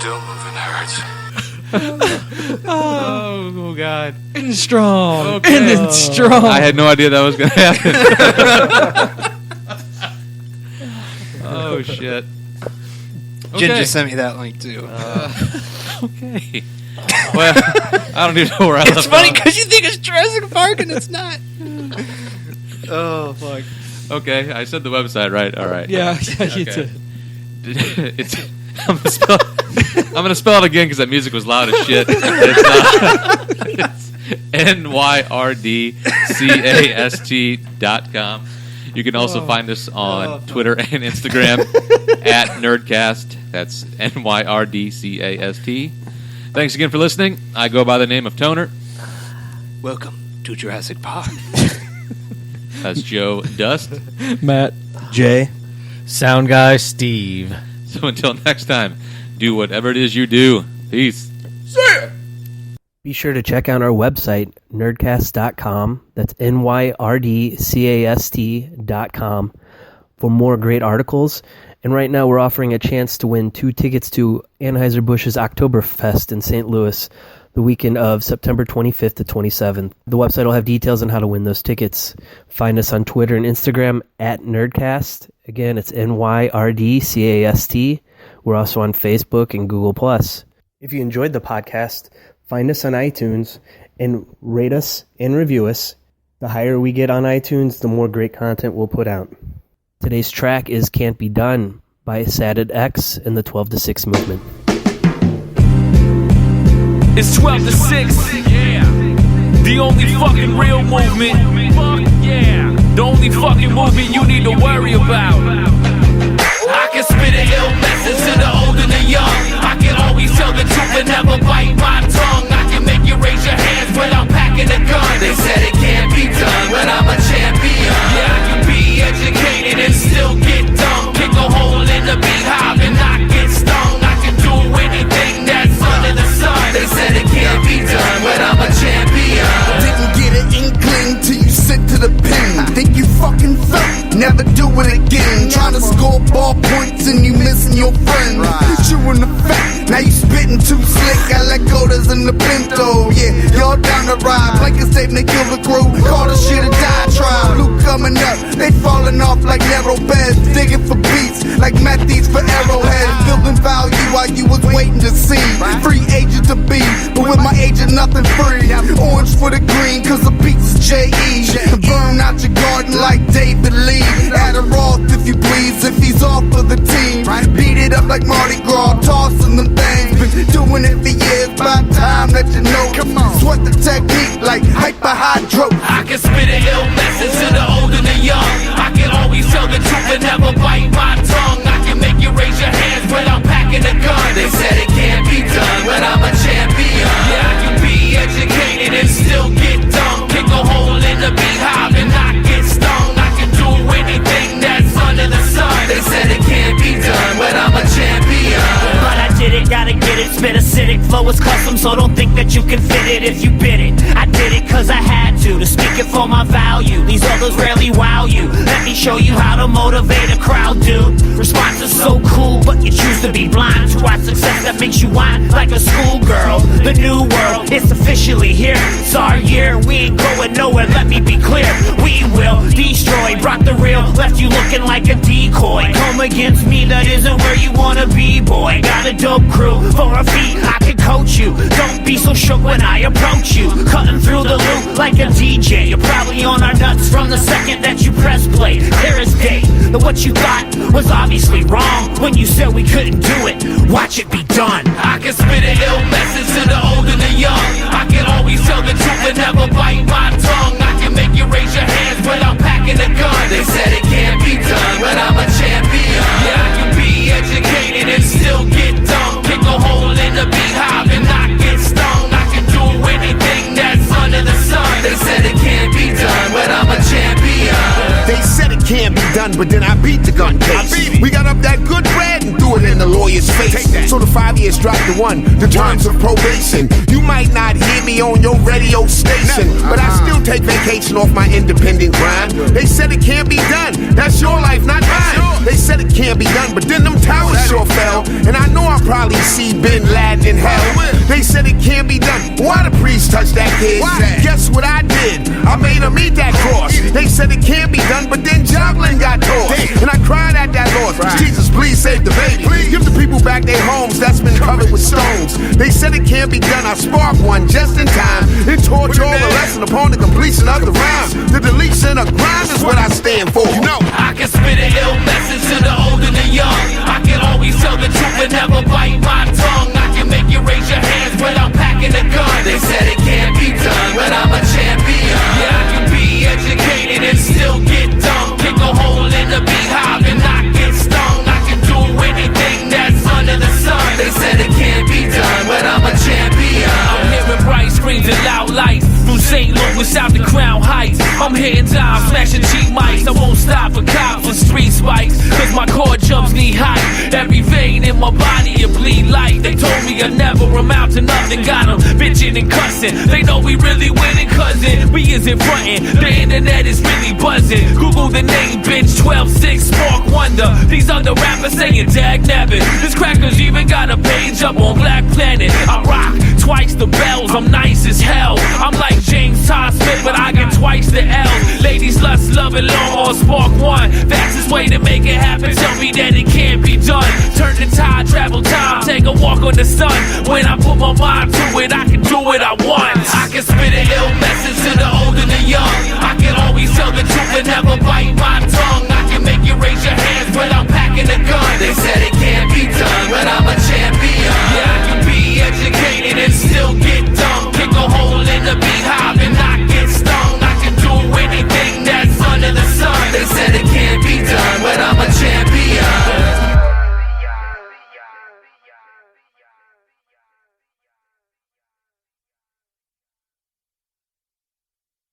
Don't move, it hurts. Oh, God. End strong. Okay. End strong. I had no idea that was going to happen. Oh, shit. Jen Okay. just sent me that link, too. Okay. Well, I don't even know where I It's left funny off. because you think it's Jurassic Park and it's not. Oh, fuck. Okay, I said the website, right? All right. Yeah, you Okay. did. It's, I'm gonna spell it again because that music was loud as shit. It's nYRDCAST.com. You can also find us on Twitter and Instagram at Nerdcast. That's NYRDCAST. Thanks again for listening. I go by the name of Toner. Welcome to Jurassic Park. That's Joe Dust. Matt. Jay. Sound guy Steve. So until next time, do whatever it is you do. Peace. Be sure to check out our website, nerdcast.com. That's NYRDCAST.com for more great articles. And right now we're offering a chance to win 2 tickets to Anheuser-Busch's Oktoberfest in St. Louis the weekend of September 25th to 27th. The website will have details on how to win those tickets. Find us on Twitter and Instagram at Nerdcast. Again, it's NYRDCAST. We're also on Facebook and Google+. If you enjoyed the podcast, find us on iTunes and rate us and review us. The higher we get on iTunes, the more great content we'll put out. Today's track is Can't Be Done by Saded X and the 12 to 6 movement. It's 12 to 6. Yeah. The only fucking real movement. Fuck yeah. The only fucking movement you need to worry about. I can spit an ill message to the old and the young. I can always tell the truth and never bite my tongue. I can make you raise your hands without packing a gun. They said it can't be done, but I'm a champion. Yeah, I can be educated and still get dumb. Kick a hole in the beehive and not get stung. I can do anything that's under the sun. They said it can't be done, but I'm a champion. Didn't get an inkling till you sent to the pen. Think you fucking felt, never do it again. Trying to score ball points and you missing your friend. You in the fact, now you spitting too slick. I let go, there's in the pinto. Yeah, y'all down the ride. Blankets saving to kill the crew. Call the shit a diatribe. Blue coming up, they falling off like narrow beds. Digging for beats like Matthews for arrowheads. Building value while you was waiting to see. Free agent to be, but with my agent nothing free. Orange for the green, cause the beats is J.E. Burn out your garden like David Lee. Add a Roth if you please, if he's off of the team. Beat it up like Mardi Gras, tossing them things. Been doing it for years, by time that you know. Come on, sweat the technique like hyperhydro. I can spit an ill message to the old and the young. I can always tell the truth and never bite my tongue. I can make you raise your hands when I'm packing a gun. They said it can't be done, but I'm a champion. Yeah, I can be educated and still get dumb. Kick a hole in the beehive and not get stung. I can do anything that's under the sun. They said it can't be done, but I'm a champion. But I did it, gotta get it. Spit acidic, flow is custom, so don't think that you can fit it if you bid it. I did it cause I had to speak it for my value. These others rarely wow you. Let me show you how to motivate a crowd, dude. Response is so cool, but you choose to be blind to our success that makes you whine like a schoolgirl. The new world, it's officially here. It's our year, we ain't going nowhere, let me be clear. We will destroy, brought the real, left you looking like a decoy. Come against me, that isn't where you wanna be, boy. Got a dope crew, for a feat, I can coach you. Don't be so shook when I approach you. Cutting through the loop like a DJ. You're probably on our nuts from the second that you press play. Clear as day, that what you got was obviously wrong. When you said we couldn't do it, watch it be done. I can spit an ill message to the old and the young. I can always tell the truth and never bite my tongue. I can make you raise your hands when I'm packing a gun. They said it can't be done, but I'm a champion. Yeah, I can be educated and still get dumb. Kick a hole in the beehive and not get stung. I can do anything that's under the sun. They said it can't be done, but I'm a champion. They said it can't be done, but then I beat the gun case. We got up that good bread and threw it in the lawyer's face. So the 5 years dropped to 1, the terms of probation. You might not hear me on your radio station, but I still take vacation off my independent grind. They said it can't be done, that's your life, not mine. They said it can't be done, but then them towers sure fell. And I know I'll probably see Bin Laden in hell. They said it can't be done, why the priest touch that kid? Guess what I did? I made him eat that cross. They said it can't be done, but then Joplin got tossed. And I cried at that loss. Jesus, please save the baby. Give the people back their homes that's been covered with stones. They said it can't be done. I sparked one just in time. It taught you all a lesson upon the completion of the rhyme. The deletion of grind is what I stand for. You know, I can spit an ill message to the old and the young. I can always tell the truth and never bite my tongue. I can make you raise your hands when I'm packing a gun. They said it can't be done, but I'm a champion. Yeah, I can be educated and still get dumb. Kick a hole in the beehive and not get stung. I can do anything that's under the sun. They said it can't be done, but I'm a champion. I'm hearing bright screens and loud lights from St. Louis out to Crown Heights. I'm hitting down, smashing cheap mics. I won't stop for cops and street spikes, cause my core jumps knee high. Every vein in my body it bleed light. They told me I'd never amount to nothing. Got them bitching and cussing. They know we really winning, cousin. We isn't frontin', the internet is really buzzing. Google the name, bitch, 12-6 Spark Wonder. These other rappers saying dag nabbit. This cracker's even got a page up on Black Planet. I rock twice the bells, I'm nice as hell. I'm like James Todd Smith, but I got twice the L. Ladies lust, love it long on Spark One. That's his way to make it happen. Tell me that it can't be done. Turn the tide, travel time, take a walk on the sun. When I put my mind to it, I can do what I want. I can spit an ill message to the old and the young. I can always tell the truth and never bite my